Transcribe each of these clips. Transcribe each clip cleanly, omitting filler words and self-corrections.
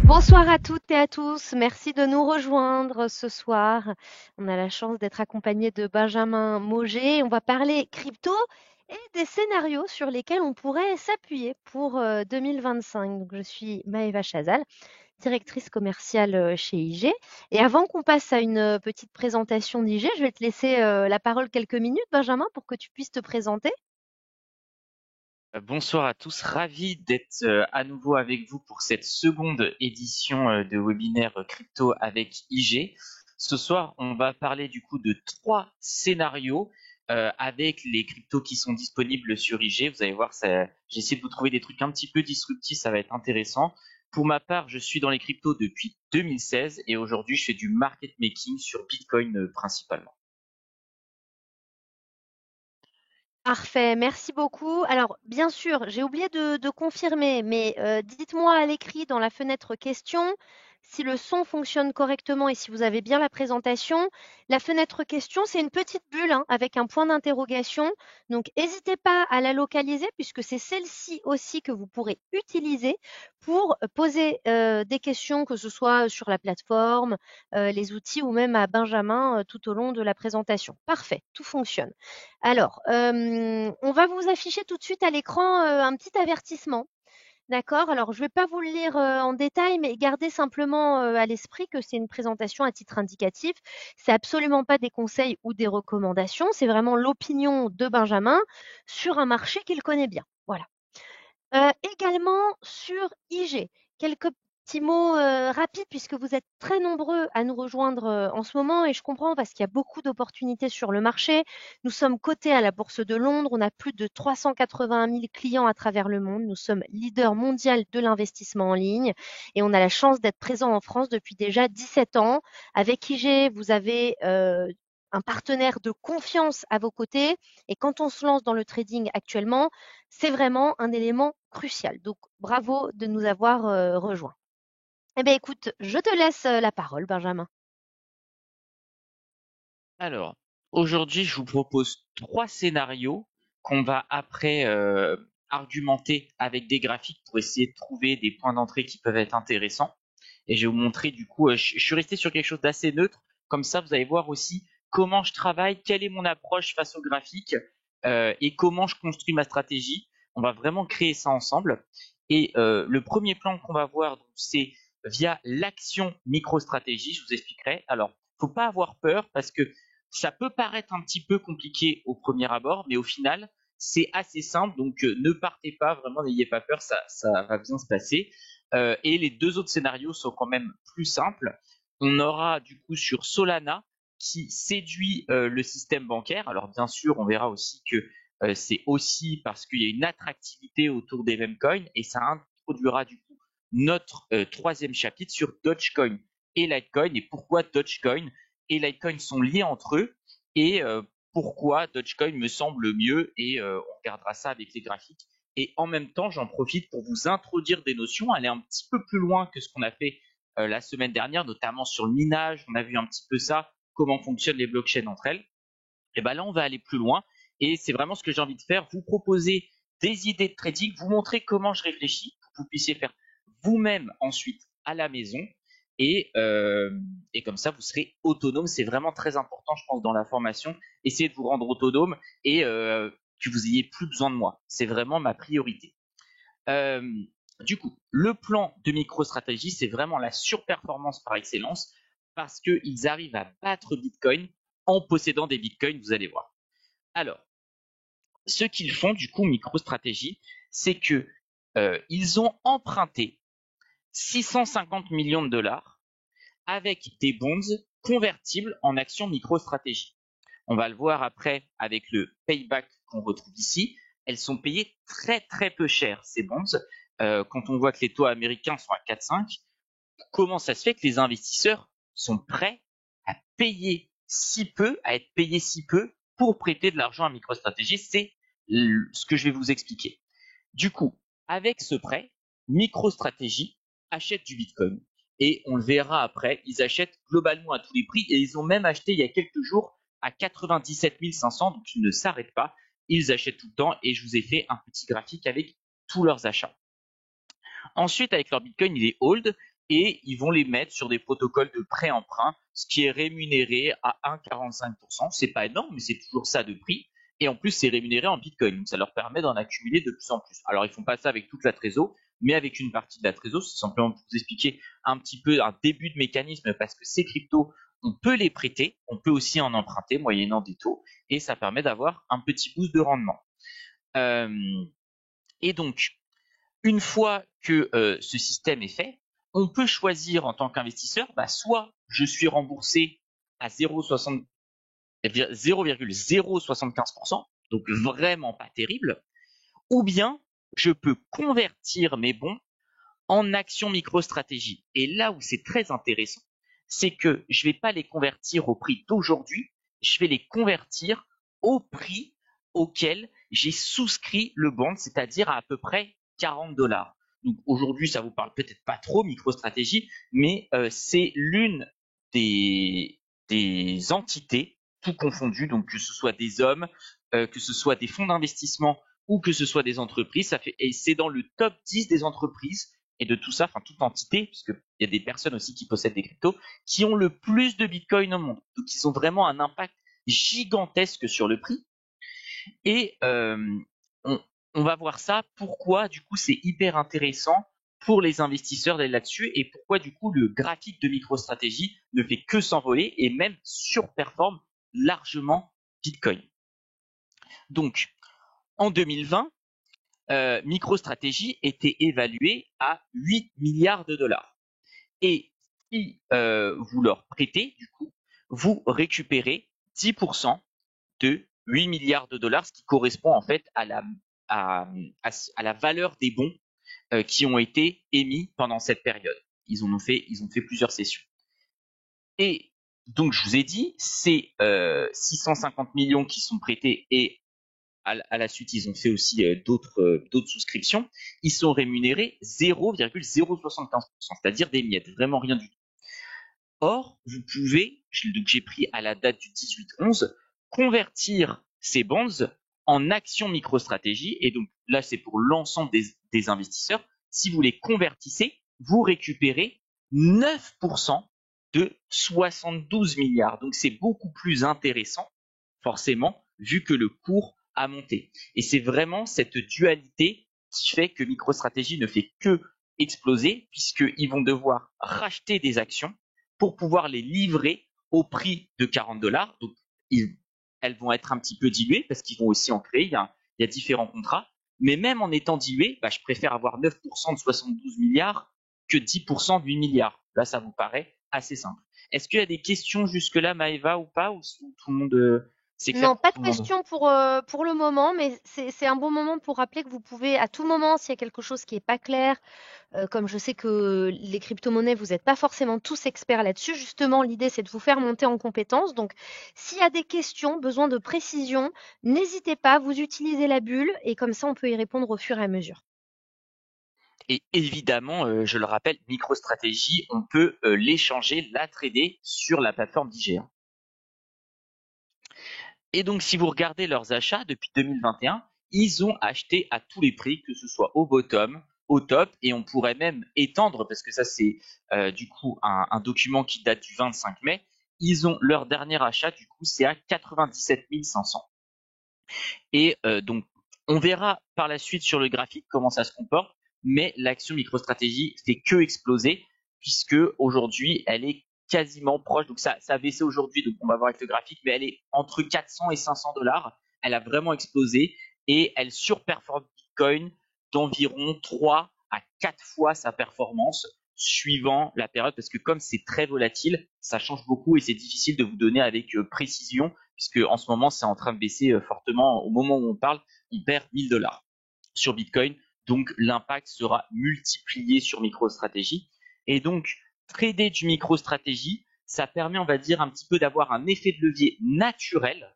Bonsoir à toutes et à tous. Merci de nous rejoindre ce soir. On a la chance d'être accompagné de Benjamin Mauger. On va parler crypto et des scénarios sur lesquels on pourrait s'appuyer pour 2025. Donc, je suis Maëva Chazal, directrice commerciale chez IG. Et avant qu'on passe à une petite présentation d'IG, je vais te laisser la parole quelques minutes, Benjamin, pour que tu puisses te présenter. Bonsoir à tous, ravi d'être à nouveau avec vous pour cette seconde édition de webinaire crypto avec IG. Ce soir, on va parler du coup de 3 scénarios avec les cryptos qui sont disponibles sur IG. Vous allez voir, j'essaie de vous trouver des trucs un petit peu disruptifs, ça va être intéressant. Pour ma part, je suis dans les cryptos depuis 2016 et aujourd'hui, je fais du market making sur Bitcoin principalement. Parfait, merci beaucoup. Alors, bien sûr, j'ai oublié de confirmer, mais dites-moi à l'écrit dans la fenêtre questions si le son fonctionne correctement et si vous avez bien la présentation. La fenêtre questions, c'est une petite bulle hein, avec un point d'interrogation. Donc, n'hésitez pas à la localiser puisque c'est celle-ci aussi que vous pourrez utiliser pour poser des questions, que ce soit sur la plateforme, les outils ou même à Benjamin tout au long de la présentation. Parfait, tout fonctionne. Alors, on va vous afficher tout de suite à l'écran, un petit avertissement. D'accord? Alors, je ne vais pas vous le lire, en détail, mais gardez simplement, à l'esprit que c'est une présentation à titre indicatif. C'est absolument pas des conseils ou des recommandations, c'est vraiment l'opinion de Benjamin sur un marché qu'il connaît bien. Voilà. Également sur IG, quelques petits mots, rapides puisque vous êtes très nombreux à nous rejoindre, en ce moment et je comprends parce qu'il y a beaucoup d'opportunités sur le marché. Nous sommes cotés à la Bourse de Londres, on a plus de 381 000 clients à travers le monde. Nous sommes leader mondial de l'investissement en ligne et on a la chance d'être présent en France depuis déjà 17 ans. Avec IG, vous avez, un partenaire de confiance à vos côtés et quand on se lance dans le trading actuellement, c'est vraiment un élément crucial. Donc, bravo de nous avoir rejoints. Eh bien, écoute, je te laisse la parole, Benjamin. Alors, aujourd'hui, je vous propose 3 scénarios qu'on va après argumenter avec des graphiques pour essayer de trouver des points d'entrée qui peuvent être intéressants. Et je vais vous montrer du coup, je suis resté sur quelque chose d'assez neutre. Comme ça, vous allez voir aussi comment je travaille, quelle est mon approche face au graphique et comment je construis ma stratégie. On va vraiment créer ça ensemble. Et le premier plan qu'on va voir, c'est via l'action micro-stratégie. Je vous expliquerai. Alors, faut pas avoir peur parce que ça peut paraître un petit peu compliqué au premier abord, mais au final, c'est assez simple. Donc, ne partez pas, vraiment, n'ayez pas peur, ça va bien se passer. Et les 2 autres scénarios sont quand même plus simples. On aura du coup sur Solana qui séduit le système bancaire. Alors, bien sûr, on verra aussi que c'est aussi parce qu'il y a une attractivité autour des memcoins et ça introduira du coup notre 3e chapitre sur Dogecoin et Litecoin et pourquoi Dogecoin et Litecoin sont liés entre eux et pourquoi Dogecoin me semble mieux et on regardera ça avec les graphiques. Et en même temps, j'en profite pour vous introduire des notions, aller un petit peu plus loin que ce qu'on a fait la semaine dernière, notamment sur le minage. On a vu un petit peu ça, comment fonctionnent les blockchains entre elles. Et ben là, on va aller plus loin et c'est vraiment ce que j'ai envie de faire, vous proposer des idées de trading, vous montrer comment je réfléchis pour que vous puissiez faire vous-même ensuite à la maison et comme ça vous serez autonome. C'est vraiment très important, je pense, dans la formation. Essayez de vous rendre autonome et que vous ayez plus besoin de moi. C'est vraiment ma priorité. Euh, du coup, le plan de micro-stratégie, c'est vraiment la surperformance par excellence parce qu'ils arrivent à battre Bitcoin en possédant des Bitcoins, vous allez voir. Alors, ce qu'ils font, du coup, MicroStrategy, c'est que ils ont emprunté 650 millions de dollars avec des bonds convertibles en actions MicroStrategy. On va le voir après avec le payback qu'on retrouve ici. Elles sont payées très très peu cher, ces bonds. Quand on voit que les taux américains sont à 4,5, comment ça se fait que les investisseurs sont prêts à payer si peu, à être payés si peu pour prêter de l'argent à MicroStrategy? C'est ce que je vais vous expliquer. Du coup, avec ce prêt, MicroStrategy achète du Bitcoin. Et on le verra après, ils achètent globalement à tous les prix et ils ont même acheté il y a quelques jours à 97 500, donc ils ne s'arrêtent pas. Ils achètent tout le temps et je vous ai fait un petit graphique avec tous leurs achats. Ensuite, avec leur Bitcoin, ils les hold et ils vont les mettre sur des protocoles de prêt-emprunt, ce qui est rémunéré à 1,45%. C'est pas énorme, mais c'est toujours ça de prix. Et en plus, c'est rémunéré en Bitcoin. Donc, ça leur permet d'en accumuler de plus en plus. Alors, ils font pas ça avec toute la trésor, mais avec une partie de la trésor. C'est simplement pour vous expliquer un petit peu un début de mécanisme parce que ces cryptos, on peut les prêter, on peut aussi en emprunter moyennant des taux et ça permet d'avoir un petit boost de rendement. Et donc, une fois que ce système est fait, on peut choisir en tant qu'investisseur, soit je suis remboursé à 0,075%, donc vraiment pas terrible, ou bien je peux convertir mes bons en actions micro-stratégie. Et là où c'est très intéressant, c'est que je ne vais pas les convertir au prix d'aujourd'hui, je vais les convertir au prix auquel j'ai souscrit le bond, c'est-à-dire à peu près 40 $. Donc aujourd'hui, ça vous parle peut-être pas trop micro-stratégie, mais c'est l'une des, des entités, tout confondu, donc que ce soit des hommes, que ce soit des fonds d'investissement ou que ce soit des entreprises, et c'est dans le top 10 des entreprises et de tout ça, enfin toute entité, puisqu'il y a des personnes aussi qui possèdent des cryptos, qui ont le plus de Bitcoin au monde. Donc ils ont vraiment un impact gigantesque sur le prix. Et on va voir ça, pourquoi du coup c'est hyper intéressant pour les investisseurs d'aller là-dessus et pourquoi du coup le graphique de MicroStrategy ne fait que s'envoler et même surperforme largement Bitcoin. Donc en 2020, MicroStrategy était évalué à 8 milliards de dollars. Et si vous leur prêtez, du coup, vous récupérez 10% de 8 milliards de dollars, ce qui correspond en fait à la valeur des bons qui ont été émis pendant cette période. Ils ont fait plusieurs sessions. Et donc, je vous ai dit, c'est 650 millions qui sont prêtés et à la suite, ils ont fait aussi d'autres souscriptions. Ils sont rémunérés 0,075%, c'est-à-dire des miettes, vraiment rien du tout. Or, vous pouvez, donc j'ai pris à la date du 18-11, convertir ces bonds en actions MicroStrategy. Et donc là, c'est pour l'ensemble des investisseurs. Si vous les convertissez, vous récupérez 9% de 72 milliards. Donc c'est beaucoup plus intéressant, forcément, vu que le cours a monté. Et c'est vraiment cette dualité qui fait que MicroStrategy ne fait que exploser, puisqu'ils vont devoir racheter des actions pour pouvoir les livrer au prix de 40 $. Donc, elles vont être un petit peu diluées parce qu'ils vont aussi en créer. Il y a différents contrats. Mais même en étant diluées, je préfère avoir 9% de 72 milliards que 10% de 8 milliards. Là, ça vous paraît assez simple. Est-ce qu'il y a des questions jusque-là, Maëva, ou pas, ou tout le monde, c'est clair Non, pour pas de tout le monde? questions pour le moment, mais c'est un bon moment pour rappeler que vous pouvez, à tout moment, s'il y a quelque chose qui est pas clair, comme je sais que les crypto-monnaies, vous n'êtes pas forcément tous experts là-dessus, justement, l'idée, c'est de vous faire monter en compétences. Donc, s'il y a des questions, besoin de précision, n'hésitez pas, vous utilisez la bulle et comme ça, on peut y répondre au fur et à mesure. Et évidemment, je le rappelle, MicroStrategy, on peut l'échanger, la trader sur la plateforme d'IGA. Et donc, si vous regardez leurs achats depuis 2021, ils ont acheté à tous les prix, que ce soit au bottom, au top, et on pourrait même étendre, parce que ça c'est du coup un document qui date du 25 mai, ils ont leur dernier achat, du coup c'est à 97 500. Et donc, on verra par la suite sur le graphique comment ça se comporte, mais l'action MicroStrategy fait que exploser, puisque aujourd'hui, elle est quasiment proche. Donc, ça a baissé aujourd'hui, donc on va voir avec le graphique, mais elle est entre 400 et 500 $. Elle a vraiment explosé et elle surperforme Bitcoin d'environ 3 à 4 fois sa performance suivant la période, parce que comme c'est très volatile, ça change beaucoup et c'est difficile de vous donner avec précision, puisque en ce moment, c'est en train de baisser fortement. Au moment où on parle, on perd 1000 $ sur Bitcoin. Donc, l'impact sera multiplié sur MicroStrategy. Et donc, trader du MicroStrategy, ça permet, on va dire, un petit peu d'avoir un effet de levier naturel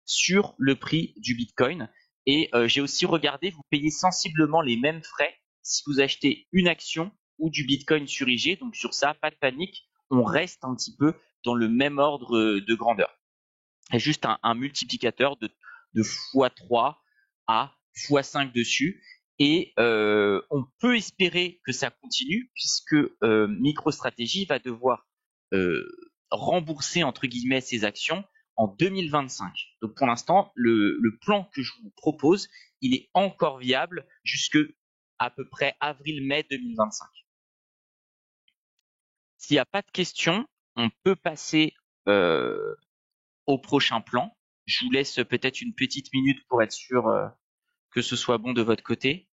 sur le prix du Bitcoin. Et j'ai aussi regardé, vous payez sensiblement les mêmes frais si vous achetez une action ou du Bitcoin sur IG. Donc, sur ça, pas de panique. On reste un petit peu dans le même ordre de grandeur. Et juste un multiplicateur de x3 à x5 dessus. Et on peut espérer que ça continue puisque MicroStrategy va devoir euh, rembourser entre guillemets ses actions en 2025. Donc pour l'instant, le plan que je vous propose, il est encore viable jusque à peu près avril-mai 2025. S'il n'y a pas de questions, on peut passer au prochain plan. Je vous laisse peut-être une petite minute pour être sûr que ce soit bon de votre côté.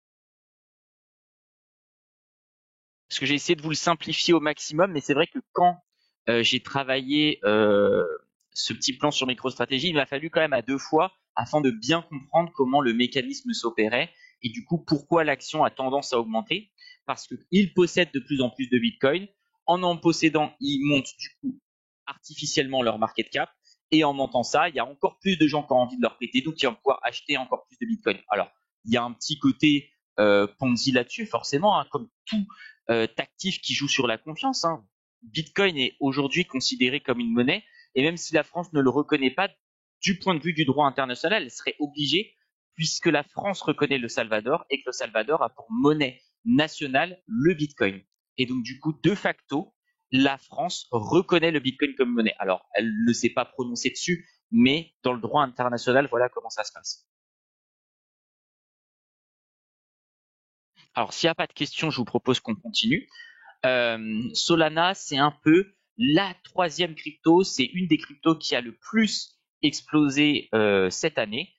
Parce que j'ai essayé de vous le simplifier au maximum, mais c'est vrai que quand j'ai travaillé ce petit plan sur MicroStrategy, il m'a fallu quand même à 2 fois afin de bien comprendre comment le mécanisme s'opérait et du coup pourquoi l'action a tendance à augmenter. Parce qu'ils possèdent de plus en plus de Bitcoin. En possédant, ils montent du coup artificiellement leur market cap. Et en montant ça, il y a encore plus de gens qui ont envie de leur prêter, donc qui vont pouvoir acheter encore plus de Bitcoin. Alors, il y a un petit côté Ponzi là-dessus, forcément, hein, comme tout actif qui joue sur la confiance. Hein. Bitcoin est aujourd'hui considéré comme une monnaie, et même si la France ne le reconnaît pas, du point de vue du droit international, elle serait obligée, puisque la France reconnaît le Salvador et que le Salvador a pour monnaie nationale le Bitcoin. Et donc du coup, de facto, la France reconnaît le Bitcoin comme monnaie. Alors, elle ne s'est pas prononcée dessus, mais dans le droit international, voilà comment ça se passe. Alors, s'il n'y a pas de questions, je vous propose qu'on continue. Solana, c'est un peu la troisième crypto. C'est une des cryptos qui a le plus explosé cette année.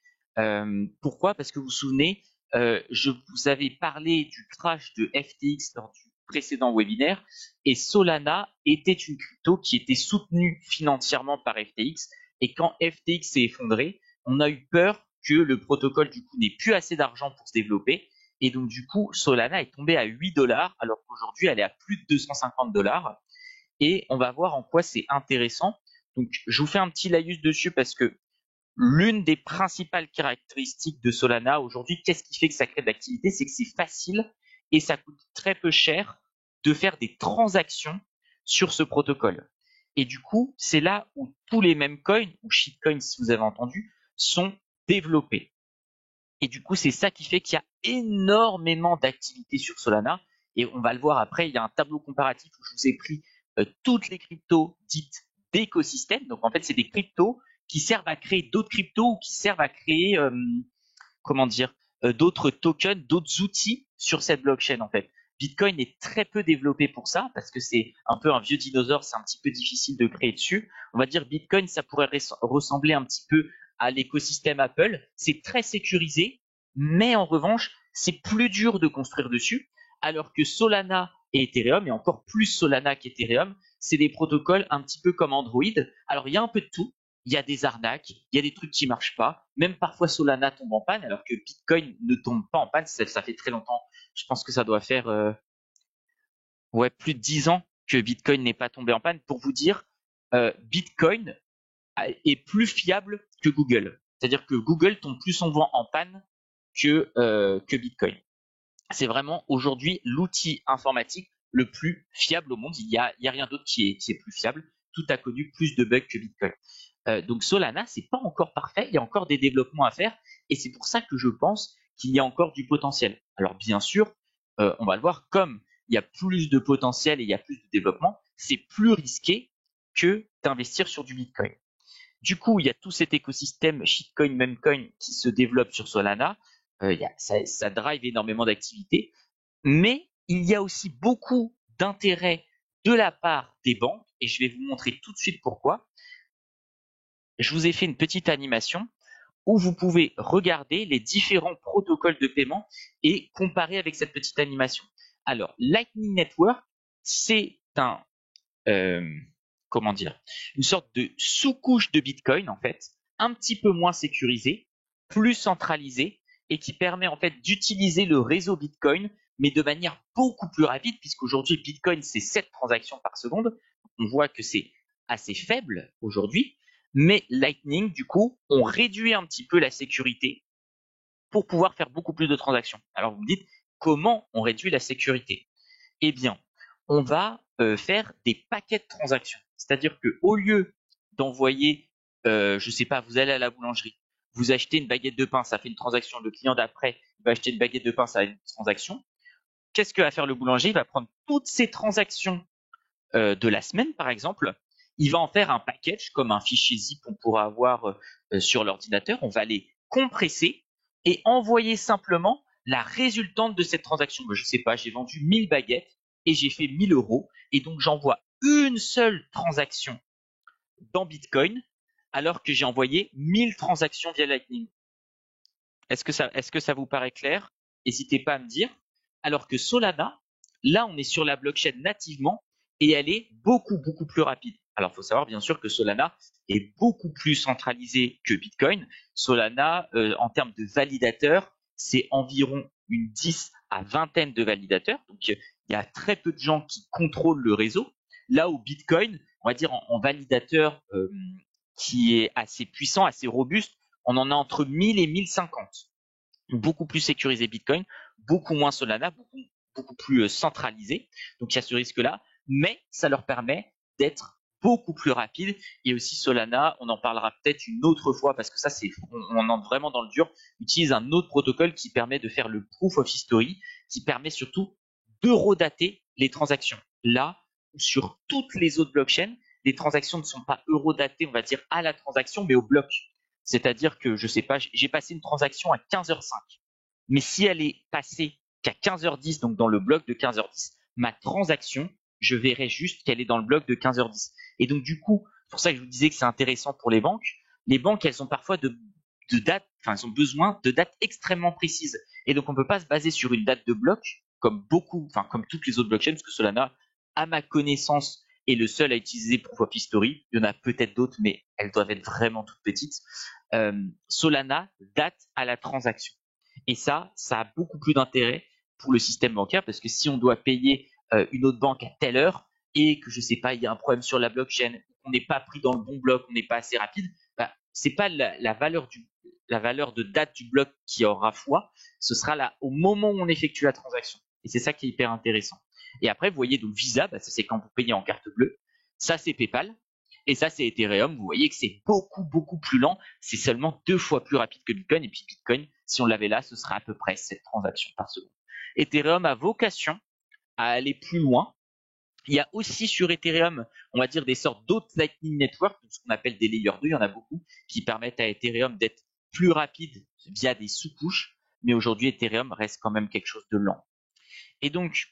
Pourquoi? Parce que vous vous souvenez, je vous avais parlé du crash de FTX lors du précédent webinaire et Solana était une crypto qui était soutenue financièrement par FTX. Et quand FTX s'est effondré, on a eu peur que le protocole du coup n'ait plus assez d'argent pour se développer et donc, du coup, Solana est tombée à 8 dollars, alors qu'aujourd'hui, elle est à plus de 250 dollars. Et on va voir en quoi c'est intéressant. Donc, je vous fais un petit laïus dessus parce que l'une des principales caractéristiques de Solana aujourd'hui, qu'est-ce qui fait que ça crée de l'activité? C'est que c'est facile et ça coûte très peu cher de faire des transactions sur ce protocole. Et du coup, c'est là où tous les mêmes coins, ou shitcoins si vous avez entendu, sont développés. Et du coup, c'est ça qui fait qu'il y a énormément d'activités sur Solana. Et on va le voir après, il y a un tableau comparatif où je vous ai pris toutes les cryptos dites d'écosystème. Donc en fait, c'est des cryptos qui servent à créer d'autres cryptos ou qui servent à créer, comment dire, d'autres tokens, d'autres outils sur cette blockchain en fait. Bitcoin est très peu développé pour ça parce que c'est un peu un vieux dinosaure, c'est un petit peu difficile de créer dessus. On va dire Bitcoin, ça pourrait ressembler un petit peu à l'écosystème Apple. C'est très sécurisé, mais en revanche, c'est plus dur de construire dessus. Alors que Solana et Ethereum, et encore plus Solana qu'Ethereum, c'est des protocoles un petit peu comme Android. Alors il y a un peu de tout. Il y a des arnaques, il y a des trucs qui marchent pas. Même parfois Solana tombe en panne, alors que Bitcoin ne tombe pas en panne. Ça fait très longtemps. Je pense que ça doit faire ouais plus de 10 ans que Bitcoin n'est pas tombé en panne. Pour vous dire, Bitcoin est plus fiable que Google. C'est-à-dire que Google tombe plus souvent en panne que Bitcoin. C'est vraiment aujourd'hui l'outil informatique le plus fiable au monde. Il y a rien d'autre qui est plus fiable. Tout a connu plus de bugs que Bitcoin. Donc Solana, c'est pas encore parfait. Il y a encore des développements à faire, et c'est pour ça que je pense qu'il y a encore du potentiel. Alors bien sûr, on va le voir, comme il y a plus de potentiel et il y a plus de développement, c'est plus risqué que d'investir sur du Bitcoin. Du coup, il y a tout cet écosystème shitcoin, memecoin qui se développe sur Solana. Ça drive énormément d'activités, mais il y a aussi beaucoup d'intérêt de la part des banques, et je vais vous montrer tout de suite pourquoi. Je vous ai fait une petite animation où vous pouvez regarder les différents protocoles de paiement et comparer avec cette petite animation. Alors, Lightning Network, c'est euh, comment dire, une sorte de sous-couche de Bitcoin en fait, un petit peu moins sécurisée, plus centralisée et qui permet en fait d'utiliser le réseau Bitcoin mais de manière beaucoup plus rapide puisqu'aujourd'hui Bitcoin c'est 7 transactions par seconde. On voit que c'est assez faible aujourd'hui, mais Lightning du coup on réduit un petit peu la sécurité pour pouvoir faire beaucoup plus de transactions. Alors vous me dites comment on réduit la sécurité? Eh bien, on va faire des paquets de transactions. C'est-à-dire que au lieu d'envoyer, je sais pas, vous allez à la boulangerie, vous achetez une baguette de pain, ça fait une transaction. Le client d'après va acheter une baguette de pain, ça fait une transaction. Qu'est-ce que va faire le boulanger? Il va prendre toutes ces transactions de la semaine, par exemple. Il va en faire un package, comme un fichier zip qu'on pourra avoir sur l'ordinateur. On va les compresser et envoyer simplement la résultante de cette transaction. Je ne sais pas, j'ai vendu 1000 baguettes et j'ai fait 1000 euros. Et donc, j'envoie une seule transaction dans Bitcoin alors que j'ai envoyé 1000 transactions via Lightning. Est-ce que ça vous paraît clair? N'hésitez pas à me dire. Alors que Solana, là, on est sur la blockchain nativement et elle est beaucoup, beaucoup plus rapide. Alors, il faut savoir bien sûr que Solana est beaucoup plus centralisé que Bitcoin. Solana, en termes de validateurs, c'est environ une 10 à vingtaine de validateurs. Donc, il y a très peu de gens qui contrôlent le réseau. Là où Bitcoin, on va dire en validateur qui est assez puissant, assez robuste, on en a entre 1000 et 1050. Beaucoup plus sécurisé Bitcoin, beaucoup moins Solana, beaucoup plus centralisé. Donc il y a ce risque-là, mais ça leur permet d'être beaucoup plus rapide. Et aussi Solana, on en parlera peut-être une autre fois parce que ça, on entre vraiment dans le dur, utilise un autre protocole qui permet de faire le proof of history, qui permet surtout d'eurodater les transactions. Là, sur toutes les autres blockchains, les transactions ne sont pas eurodatées, on va dire, à la transaction, mais au bloc. C'est-à-dire que, je sais pas, j'ai passé une transaction à 15h05. Mais si elle est passée qu'à 15h10, donc dans le bloc de 15h10, ma transaction, je verrai juste qu'elle est dans le bloc de 15h10. Et donc, du coup, c'est pour ça que je vous disais que c'est intéressant pour les banques. Les banques, elles ont parfois de dates, enfin, elles ont besoin de dates extrêmement précises. Et donc, on ne peut pas se baser sur une date de bloc, comme comme toutes les autres blockchains, parce que Solana, à ma connaissance, est le seul à utiliser Proof of History. Il y en a peut-être d'autres, mais elles doivent être vraiment toutes petites. Solana date à la transaction. Et ça a beaucoup plus d'intérêt pour le système bancaire parce que si on doit payer une autre banque à telle heure et que je sais pas, il y a un problème sur la blockchain, on n'est pas pris dans le bon bloc, on n'est pas assez rapide, bah, c'est pas la valeur de date du bloc qui aura foi, ce sera là au moment où on effectue la transaction. Et c'est ça qui est hyper intéressant. Et après, vous voyez, donc Visa, bah, ça c'est quand vous payez en carte bleue. Ça c'est PayPal. Et ça c'est Ethereum. Vous voyez que c'est beaucoup, beaucoup plus lent. C'est seulement 2 fois plus rapide que Bitcoin. Et puis Bitcoin, si on l'avait là, ce serait à peu près 7 transactions par seconde. Ethereum a vocation à aller plus loin. Il y a aussi sur Ethereum, on va dire des sortes d'autres Lightning Network, ce qu'on appelle des Layer 2, il y en a beaucoup, qui permettent à Ethereum d'être plus rapide via des sous-couches. Mais aujourd'hui, Ethereum reste quand même quelque chose de lent. Et donc,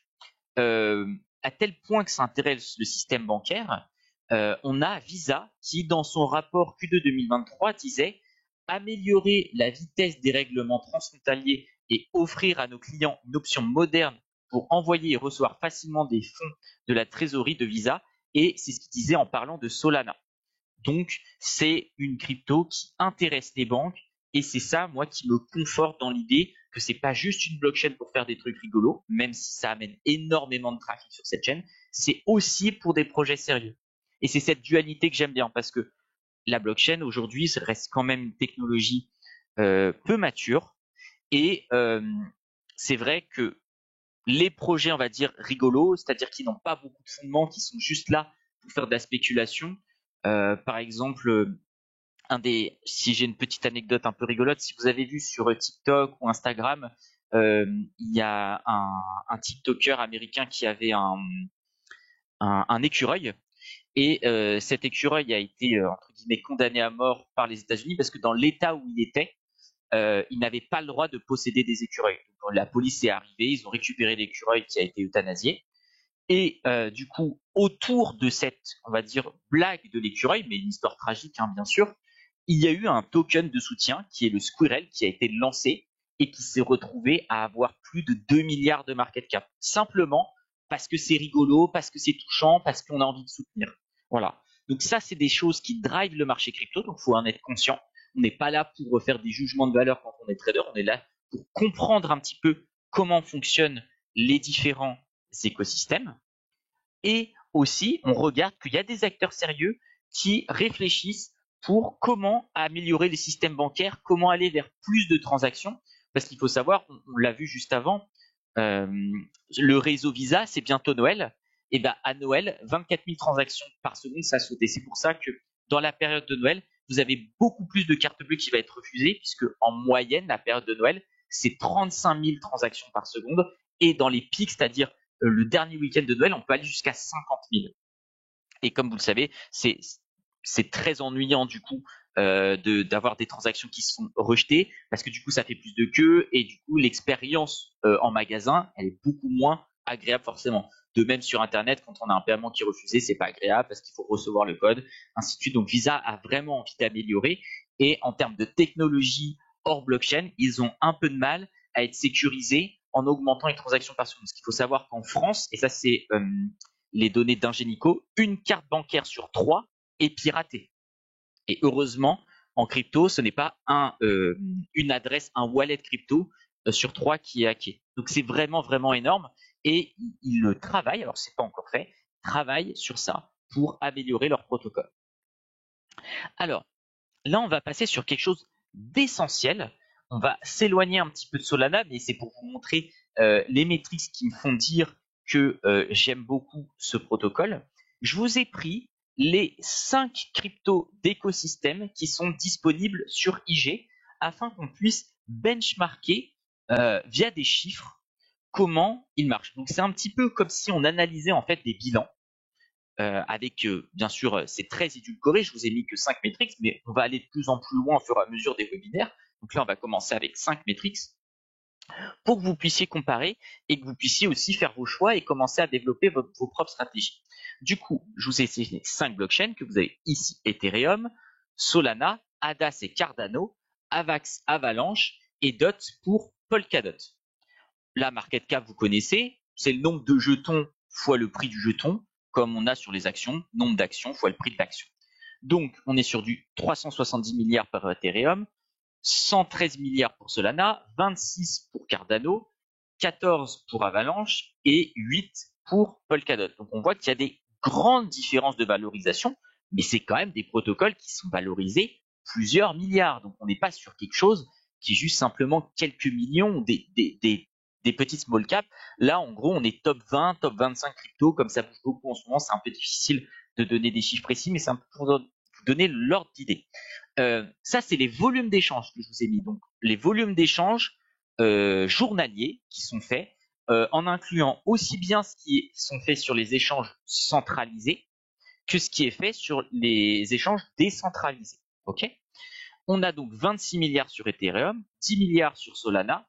à tel point que ça intéresse le système bancaire, on a Visa qui, dans son rapport Q2 2023, disait améliorer la vitesse des règlements transfrontaliers et offrir à nos clients une option moderne pour envoyer et recevoir facilement des fonds de la trésorerie de Visa. Et c'est ce qu'il disait en parlant de Solana. Donc, c'est une crypto qui intéresse les banques et c'est ça, moi, qui me conforte dans l'idée que c'est pas juste une blockchain pour faire des trucs rigolos, même si ça amène énormément de trafic sur cette chaîne, c'est aussi pour des projets sérieux. Et c'est cette dualité que j'aime bien parce que la blockchain aujourd'hui reste quand même une technologie peu mature et c'est vrai que les projets, on va dire, rigolos, c'est-à-dire qui n'ont pas beaucoup de fondement, qui sont juste là pour faire de la spéculation. Par exemple, si j'ai une petite anecdote un peu rigolote, si vous avez vu sur TikTok ou Instagram, il y a un TikToker américain qui avait un écureuil et cet écureuil a été entre guillemets condamné à mort par les États-Unis parce que dans l'état où il était, il n'avait pas le droit de posséder des écureuils. Donc, la police est arrivée, ils ont récupéré l'écureuil qui a été euthanasié. Et du coup, autour de cette, on va dire, blague de l'écureuil, mais une histoire tragique, hein, bien sûr, il y a eu un token de soutien qui est le Squirrel qui a été lancé et qui s'est retrouvé à avoir plus de 2 milliards de market cap. Simplement parce que c'est rigolo, parce que c'est touchant, parce qu'on a envie de soutenir. Voilà. Donc ça, c'est des choses qui drivent le marché crypto, donc il faut en être conscient. On n'est pas là pour faire des jugements de valeur quand on est trader, on est là pour comprendre un petit peu comment fonctionnent les différents écosystèmes. Et aussi, on regarde qu'il y a des acteurs sérieux qui réfléchissent pour comment améliorer les systèmes bancaires, comment aller vers plus de transactions. Parce qu'il faut savoir, on l'a vu juste avant, le réseau Visa, c'est bientôt Noël. Et ben à Noël, 24 000 transactions par seconde, ça saute. Et c'est pour ça que dans la période de Noël, vous avez beaucoup plus de cartes bleues qui va être refusée, puisque en moyenne, la période de Noël, c'est 35 000 transactions par seconde. Et dans les pics, c'est-à-dire le dernier week-end de Noël, on peut aller jusqu'à 50 000. Et comme vous le savez, c'est très ennuyant du coup d'avoir des transactions qui se font rejetées, parce que du coup, ça fait plus de queue, et du coup, l'expérience en magasin, elle est beaucoup moins agréable forcément. De même sur Internet, quand on a un paiement qui est refusé, c'est pas agréable parce qu'il faut recevoir le code, ainsi de suite. Donc Visa a vraiment envie d'améliorer. Et en termes de technologie hors blockchain, ils ont un peu de mal à être sécurisés en augmentant les transactions par seconde. Parce qu'il faut savoir qu'en France, et ça c'est les données d'Ingenico, une carte bancaire sur 3 est piratée. Et heureusement, en crypto, ce n'est pas une adresse, un wallet crypto sur 3 qui est hacké. Donc c'est vraiment, vraiment énorme. Et ils le travaillent, alors c'est pas encore fait, travaillent sur ça pour améliorer leur protocole. Alors, là, on va passer sur quelque chose d'essentiel. On va s'éloigner un petit peu de Solana, mais c'est pour vous montrer les métriques qui me font dire que j'aime beaucoup ce protocole. Je vous ai pris les 5 cryptos d'écosystème qui sont disponibles sur IG afin qu'on puisse benchmarker via des chiffres comment ils marchent. Donc c'est un petit peu comme si on analysait en fait des bilans avec bien sûr c'est très édulcoré, je vous ai mis que 5 métriques, mais on va aller de plus en plus loin au fur et à mesure des webinaires. Donc là on va commencer avec 5 métriques pour que vous puissiez comparer et que vous puissiez aussi faire vos choix et commencer à développer vos propres stratégies. Du coup, je vous ai sélectionné 5 blockchains que vous avez ici: Ethereum, Solana, Adas et Cardano, Avax, Avalanche et DOT pour Polkadot. La market cap, vous connaissez, c'est le nombre de jetons fois le prix du jeton, comme on a sur les actions, nombre d'actions fois le prix de l'action. Donc, on est sur du 370 milliards par Ethereum, 113 milliards pour Solana, 26 pour Cardano, 14 pour Avalanche et 8 pour Polkadot. Donc, on voit qu'il y a des grandes différences de valorisation, mais c'est quand même des protocoles qui sont valorisés plusieurs milliards. Donc, on n'est pas sur quelque chose qui est juste simplement quelques millions, des petites small caps. Là, en gros, on est top 20, top 25 crypto, comme ça bouge beaucoup en ce moment. C'est un peu difficile de donner des chiffres précis, mais c'est un peu pour vous donner l'ordre d'idée. Ça, c'est les volumes d'échange que je vous ai mis. Donc, les volumes d'échange journaliers qui sont faits, en incluant aussi bien ce qui sont faits sur les échanges centralisés que ce qui est fait sur les échanges décentralisés. Ok ? On a donc 26 milliards sur Ethereum, 10 milliards sur Solana,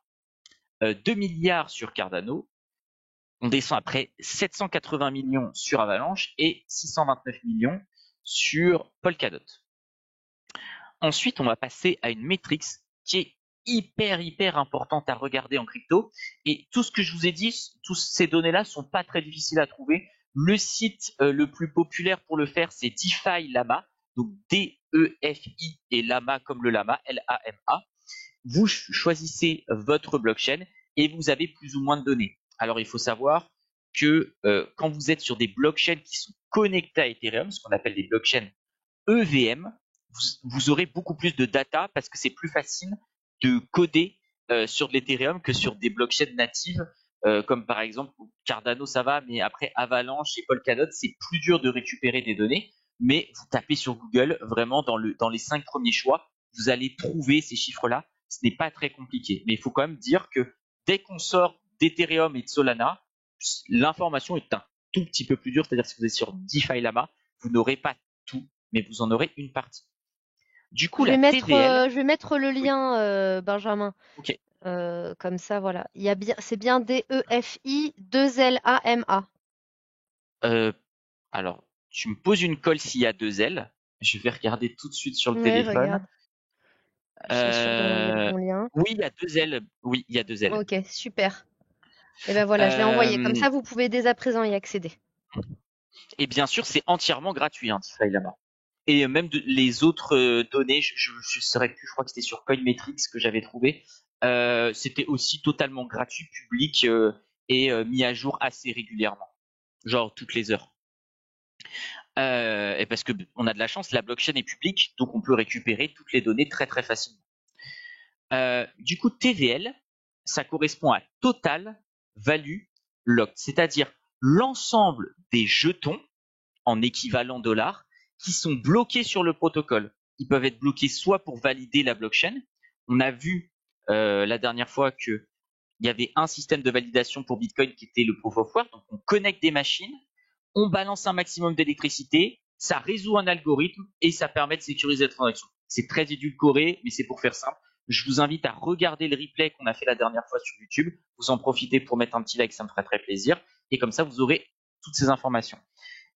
2 milliards sur Cardano. On descend après 780 millions sur Avalanche et 629 millions sur Polkadot. Ensuite, on va passer à une métrique qui est hyper importante à regarder en crypto. Et tout ce que je vous ai dit, toutes ces données-là sont pas très difficiles à trouver. Le site le plus populaire pour le faire, c'est DeFi Llama. Donc D-E-F-I et Llama comme le lama, L-A-M-A. Vous choisissez votre blockchain et vous avez plus ou moins de données. Alors, il faut savoir que quand vous êtes sur des blockchains qui sont connectés à Ethereum, ce qu'on appelle des blockchains EVM, vous aurez beaucoup plus de data parce que c'est plus facile de coder sur de l'Ethereum que sur des blockchains natives, comme par exemple Cardano, ça va, mais après Avalanche et Polkadot, c'est plus dur de récupérer des données. Mais vous tapez sur Google, vraiment dans les 5 premiers choix, vous allez trouver ces chiffres-là. Ce n'est pas très compliqué. Mais il faut quand même dire que dès qu'on sort d'Ethereum et de Solana, l'information est un tout petit peu plus dure. C'est-à-dire que si vous êtes sur DeFi Llama, vous n'aurez pas tout, mais vous en aurez une partie. Du coup, la TVL. Je vais mettre le Oui, lien, Benjamin. ok. Comme ça, voilà. C'est bien DEFI 2LAMA. Euh, alors, tu me poses une colle s'il y a 2 L. Je vais regarder tout de suite sur le Ouais, regarde. téléphone. Je suis sûre d'envoyer le bon lien. Oui, il y a 2 L. Oui, il y a 2 L. Ok, super. Et ben voilà, je l'ai envoyé. Comme Euh, ça, vous pouvez dès à présent y accéder. et bien sûr, c'est entièrement gratuit, hein, DeFi Llama. Et même les autres données, je saurais plus, je crois que c'était sur Coinmetrics que j'avais trouvé. C'était aussi totalement gratuit, public et mis à jour assez régulièrement, genre toutes les heures. Et parce que on a de la chance, la blockchain est publique, donc on peut récupérer toutes les données très très facilement. Du coup, TVL, ça correspond à Total Value Locked, c'est-à-dire l'ensemble des jetons en équivalent dollar qui sont bloqués sur le protocole. ils peuvent être bloqués soit pour valider la blockchain. On a vu la dernière fois qu'il y avait un système de validation pour Bitcoin qui était le Proof of Work. Donc, on connecte des machines, on balance un maximum d'électricité, ça résout un algorithme et ça permet de sécuriser la transaction. C'est très édulcoré, mais c'est pour faire simple. Je vous invite à regarder le replay qu'on a fait la dernière fois sur YouTube. Vous en profitez pour mettre un petit like, ça me ferait très plaisir. Et comme ça, vous aurez toutes ces informations.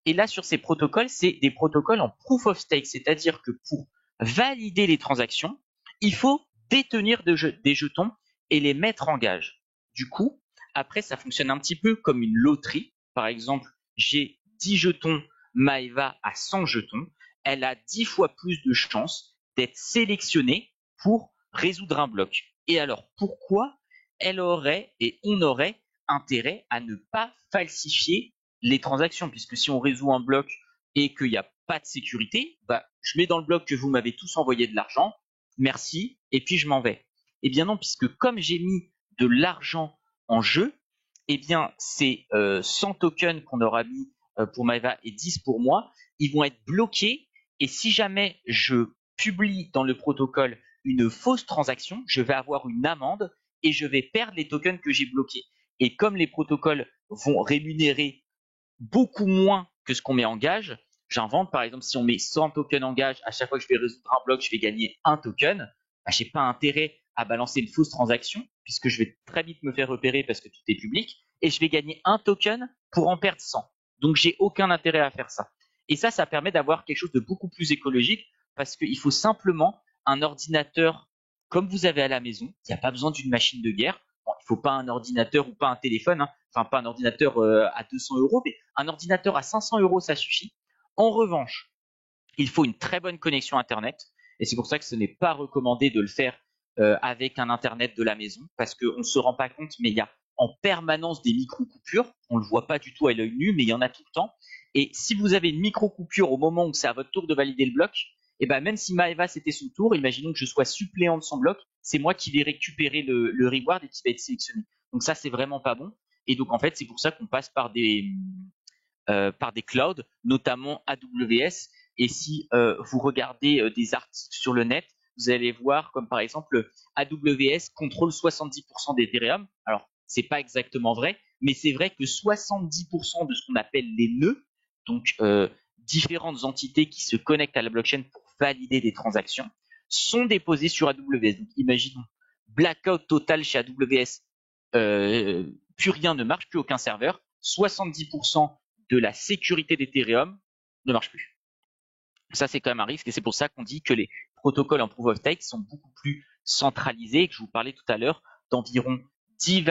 Et là, sur ces protocoles, c'est des protocoles en proof of stake, c'est-à-dire que pour valider les transactions, il faut détenir des jetons et les mettre en gage. Du coup, après, ça fonctionne un petit peu comme une loterie. Par exemple, j'ai 10 jetons, Maeva a 100 jetons. Elle a 10 fois plus de chances d'être sélectionnée pour résoudre un bloc. Et alors, pourquoi elle aurait et on aurait intérêt à ne pas falsifier les transactions, puisque si on résout un bloc et qu'il n'y a pas de sécurité, bah, je mets dans le bloc que vous m'avez tous envoyé de l'argent, merci, et puis je m'en vais. Eh bien non, puisque comme j'ai mis de l'argent en jeu, eh bien ces 100 tokens qu'on aura mis pour Maeva et 10 pour moi, ils vont être bloqués, et si jamais je publie dans le protocole une fausse transaction, je vais avoir une amende et je vais perdre les tokens que j'ai bloqués. Et comme les protocoles vont rémunérer beaucoup moins que ce qu'on met en gage, j'invente par exemple si on met 100 tokens en gage, à chaque fois que je vais résoudre un bloc, je vais gagner un token, bah, je n'ai pas intérêt à balancer une fausse transaction puisque je vais très vite me faire repérer parce que tout est public et je vais gagner un token pour en perdre 100. Donc j'ai aucun intérêt à faire ça. Et ça permet d'avoir quelque chose de beaucoup plus écologique parce qu'il faut simplement un ordinateur comme vous avez à la maison. Il n'y a pas besoin d'une machine de guerre. Bon, il ne faut pas un ordinateur ou pas un téléphone, hein. Enfin pas un ordinateur à 200 euros, mais un ordinateur à 500 euros, ça suffit. En revanche, il faut une très bonne connexion Internet, et c'est pour ça que ce n'est pas recommandé de le faire avec un Internet de la maison, parce qu'on ne se rend pas compte, mais il y a en permanence des micro-coupures. On ne le voit pas du tout à l'œil nu, mais il y en a tout le temps. Et si vous avez une micro-coupure au moment où c'est à votre tour de valider le bloc, et ben même si Maeva c'était son tour, imaginons que je sois suppléant de son bloc, c'est moi qui vais récupérer le reward et qui va être sélectionné. Donc ça, c'est vraiment pas bon. Et donc en fait, c'est pour ça qu'on passe par des clouds, notamment AWS. Et si vous regardez des articles sur le net, vous allez voir comme par exemple AWS contrôle 70% d'Ethereum. Alors, c'est pas exactement vrai, mais c'est vrai que 70% de ce qu'on appelle les nœuds, donc différentes entités qui se connectent à la blockchain pour valider des transactions, sont déposées sur AWS. Donc, imaginons blackout total chez AWS, plus rien ne marche, plus aucun serveur, 70% de la sécurité d'Ethereum ne marche plus. Ça, c'est quand même un risque et c'est pour ça qu'on dit que les protocoles en proof of stake sont beaucoup plus centralisés, que je vous parlais tout à l'heure d'environ 10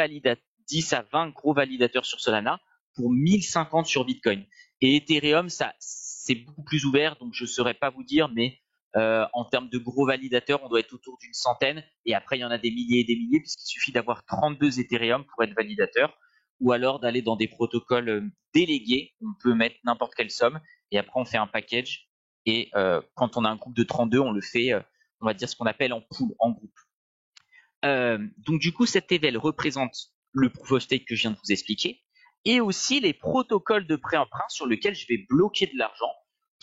à 20 gros validateurs sur Solana pour 1050 sur Bitcoin. Et Ethereum, ça, c'est beaucoup plus ouvert, donc je ne saurais pas vous dire, mais en termes de gros validateurs, on doit être autour d'une centaine. Et après, il y en a des milliers et des milliers, puisqu'il suffit d'avoir 32 Ethereum pour être validateur, ou alors d'aller dans des protocoles délégués. On peut mettre n'importe quelle somme, et après, on fait un package. Et quand on a un groupe de 32, on le fait, on va dire ce qu'on appelle en pool, en groupe. Donc du coup, cet EVL représente le proof of stake que je viens de vous expliquer, et aussi les protocoles de prêt-emprunt sur lesquels je vais bloquer de l'argent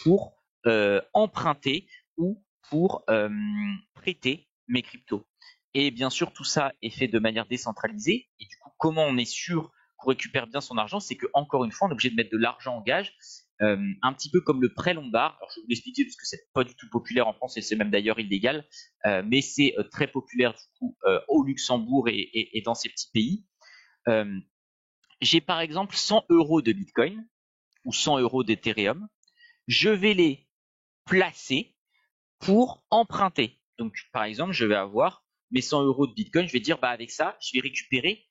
pour emprunter ou pour prêter mes cryptos. Et bien sûr, tout ça est fait de manière décentralisée. Et du coup, comment on est sûr qu'on récupère bien son argent? C'est que encore une fois, on est obligé de mettre de l'argent en gage, un petit peu comme le prêt Lombard. Alors, je vais vous l'expliquer parce que c'est pas du tout populaire en France et c'est même d'ailleurs illégal, mais c'est très populaire du coup au Luxembourg et dans ces petits pays. J'ai par exemple 100 euros de Bitcoin ou 100 euros d'Ethereum. Je vais les placer pour emprunter. Donc, par exemple, je vais avoir mes 100 euros de Bitcoin. Je vais dire, bah, avec ça, je vais récupérer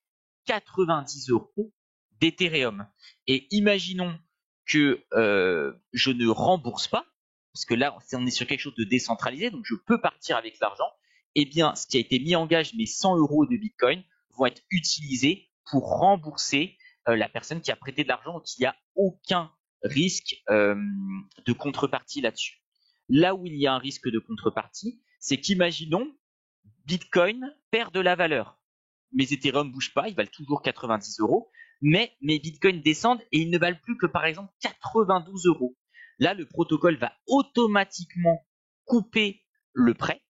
90 euros d'Ethereum. Et imaginons que je ne rembourse pas, parce que là, on est sur quelque chose de décentralisé, donc je peux partir avec l'argent. Eh bien, ce qui a été mis en gage, mes 100 euros de Bitcoin, vont être utilisés pour rembourser la personne qui a prêté de l'argent, donc il n'y a aucun risque de contrepartie là-dessus. Là où il y a un risque de contrepartie, c'est qu'imaginons Bitcoin perd de la valeur. Mes Ethereum ne bougent pas, ils valent toujours 90 euros, mais mes Bitcoins descendent et ils ne valent plus que par exemple 92 euros. Là, le protocole va automatiquement couper le prêt,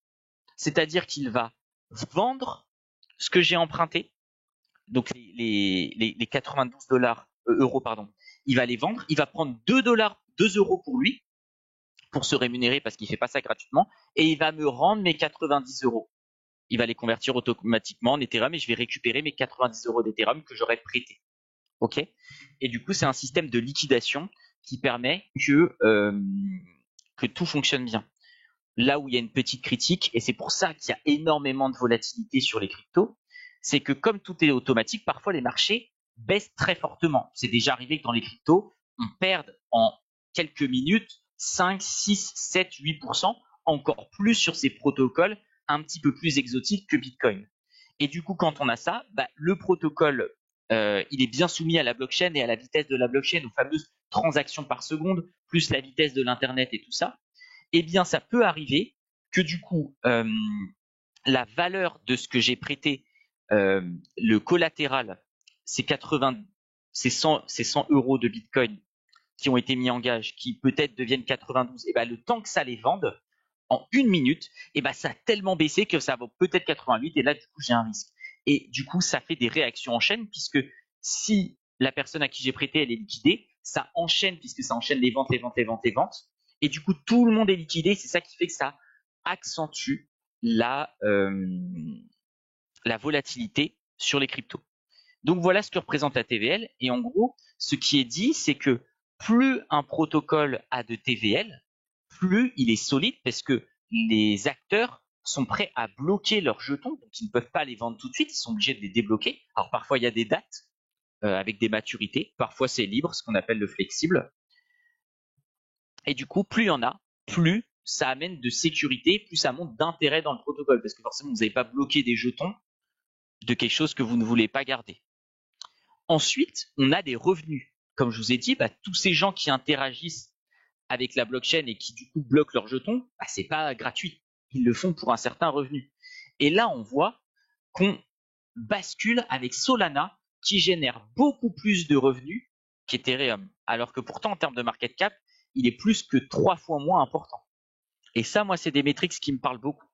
c'est-à-dire qu'il va vendre ce que j'ai emprunté, donc les 92 euros, pardon, il va les vendre, il va prendre 2 euros pour lui, pour se rémunérer parce qu'il fait pas ça gratuitement, et il va me rendre mes 90 euros. Il va les convertir automatiquement en Ethereum et je vais récupérer mes 90 euros d'Ethereum que j'aurais prêté. Ok. Et du coup, c'est un système de liquidation qui permet que tout fonctionne bien. Là où il y a une petite critique, et c'est pour ça qu'il y a énormément de volatilité sur les cryptos, c'est que comme tout est automatique, parfois les marchés baissent très fortement. C'est déjà arrivé que dans les cryptos, on perde en quelques minutes 5, 6, 7, 8%, encore plus sur ces protocoles un petit peu plus exotiques que Bitcoin. Et du coup, quand on a ça, le protocole, il est bien soumis à la blockchain et à la vitesse de la blockchain, aux fameuses transactions par seconde, plus la vitesse de l'Internet et tout ça. Eh bien, ça peut arriver que du coup, la valeur de ce que j'ai prêté, le collatéral, c'est 100 euros de Bitcoin qui ont été mis en gage, qui peut-être deviennent 92, et le temps que ça les vende, en une minute, ça a tellement baissé que ça vaut peut-être 88, et là, du coup, j'ai un risque. Et du coup, ça fait des réactions en chaîne, puisque si la personne à qui j'ai prêté, elle est liquidée, ça enchaîne, puisque ça enchaîne les ventes, les ventes, les ventes, les ventes. Et du coup, tout le monde est liquidé. C'est ça qui fait que ça accentue la volatilité sur les cryptos. Donc voilà ce que représente la TVL. Et en gros, ce qui est dit, c'est que plus un protocole a de TVL, plus il est solide parce que les acteurs sont prêts à bloquer leurs jetons, donc ils ne peuvent pas les vendre tout de suite, ils sont obligés de les débloquer. Alors parfois il y a des dates avec des maturités, parfois c'est libre, ce qu'on appelle le flexible. Et du coup, plus il y en a, plus ça amène de sécurité, plus ça monte d'intérêt dans le protocole, parce que forcément, vous n'avez pas bloqué des jetons de quelque chose que vous ne voulez pas garder. Ensuite, on a des revenus. Comme je vous ai dit, tous ces gens qui interagissent avec la blockchain et qui du coup bloquent leurs jetons, c'est pas gratuit. Ils le font pour un certain revenu. Et là, on voit qu'on bascule avec Solana qui génère beaucoup plus de revenus qu'Ethereum. Alors que pourtant, en termes de market cap, il est plus que 3 fois moins important. Et ça, moi, c'est des métriques qui me parlent beaucoup.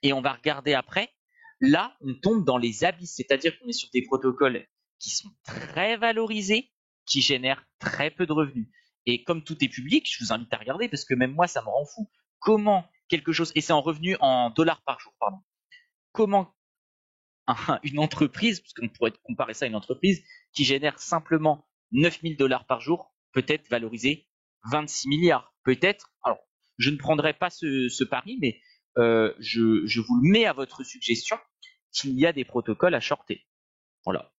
Et on va regarder après. Là, on tombe dans les abysses, c'est-à-dire qu'on est sur des protocoles qui sont très valorisés, qui génèrent très peu de revenus. Et comme tout est public, je vous invite à regarder parce que même moi, ça me rend fou. Comment quelque chose, et c'est en revenus en dollars par jour, pardon. Comment une entreprise, parce qu'on pourrait comparer ça à une entreprise qui génère simplement 9 000 $ par jour, peut-être valorisé 26 milliards. Peut-être, alors je ne prendrai pas ce pari, mais je vous le mets à votre suggestion qu'il y a des protocoles à shorter. Voilà.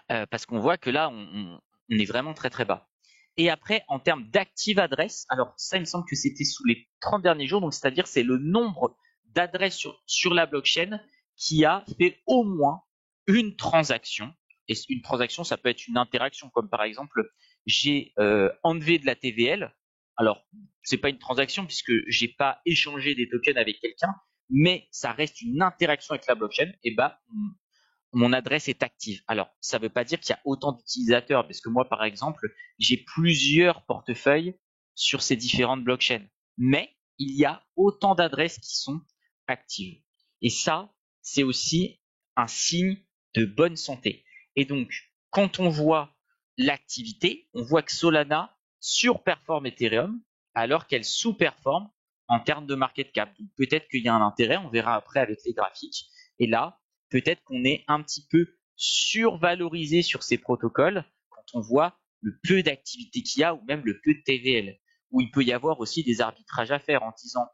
Parce qu'on voit que là, on est vraiment très très bas. Et après, en termes d'active adresse, alors ça, il me semble que c'était sous les 30 derniers jours, donc c'est-à-dire c'est le nombre d'adresses sur la blockchain qui a fait au moins une transaction. Et une transaction, ça peut être une interaction, comme par exemple, j'ai enlevé de la TVL. Alors, c'est pas une transaction puisque j'ai pas échangé des tokens avec quelqu'un, mais ça reste une interaction avec la blockchain. Et mon adresse est active. Alors, ça ne veut pas dire qu'il y a autant d'utilisateurs, parce que moi, par exemple, j'ai plusieurs portefeuilles sur ces différentes blockchains. Mais il y a autant d'adresses qui sont actives. Et ça, c'est aussi un signe de bonne santé. Et donc, quand on voit l'activité, on voit que Solana surperforme Ethereum, alors qu'elle sous-performe en termes de market cap. Donc, peut-être qu'il y a un intérêt, on verra après avec les graphiques. Et là, peut-être qu'on est un petit peu survalorisé sur ces protocoles quand on voit le peu d'activité qu'il y a ou même le peu de TVL, où il peut y avoir aussi des arbitrages à faire en disant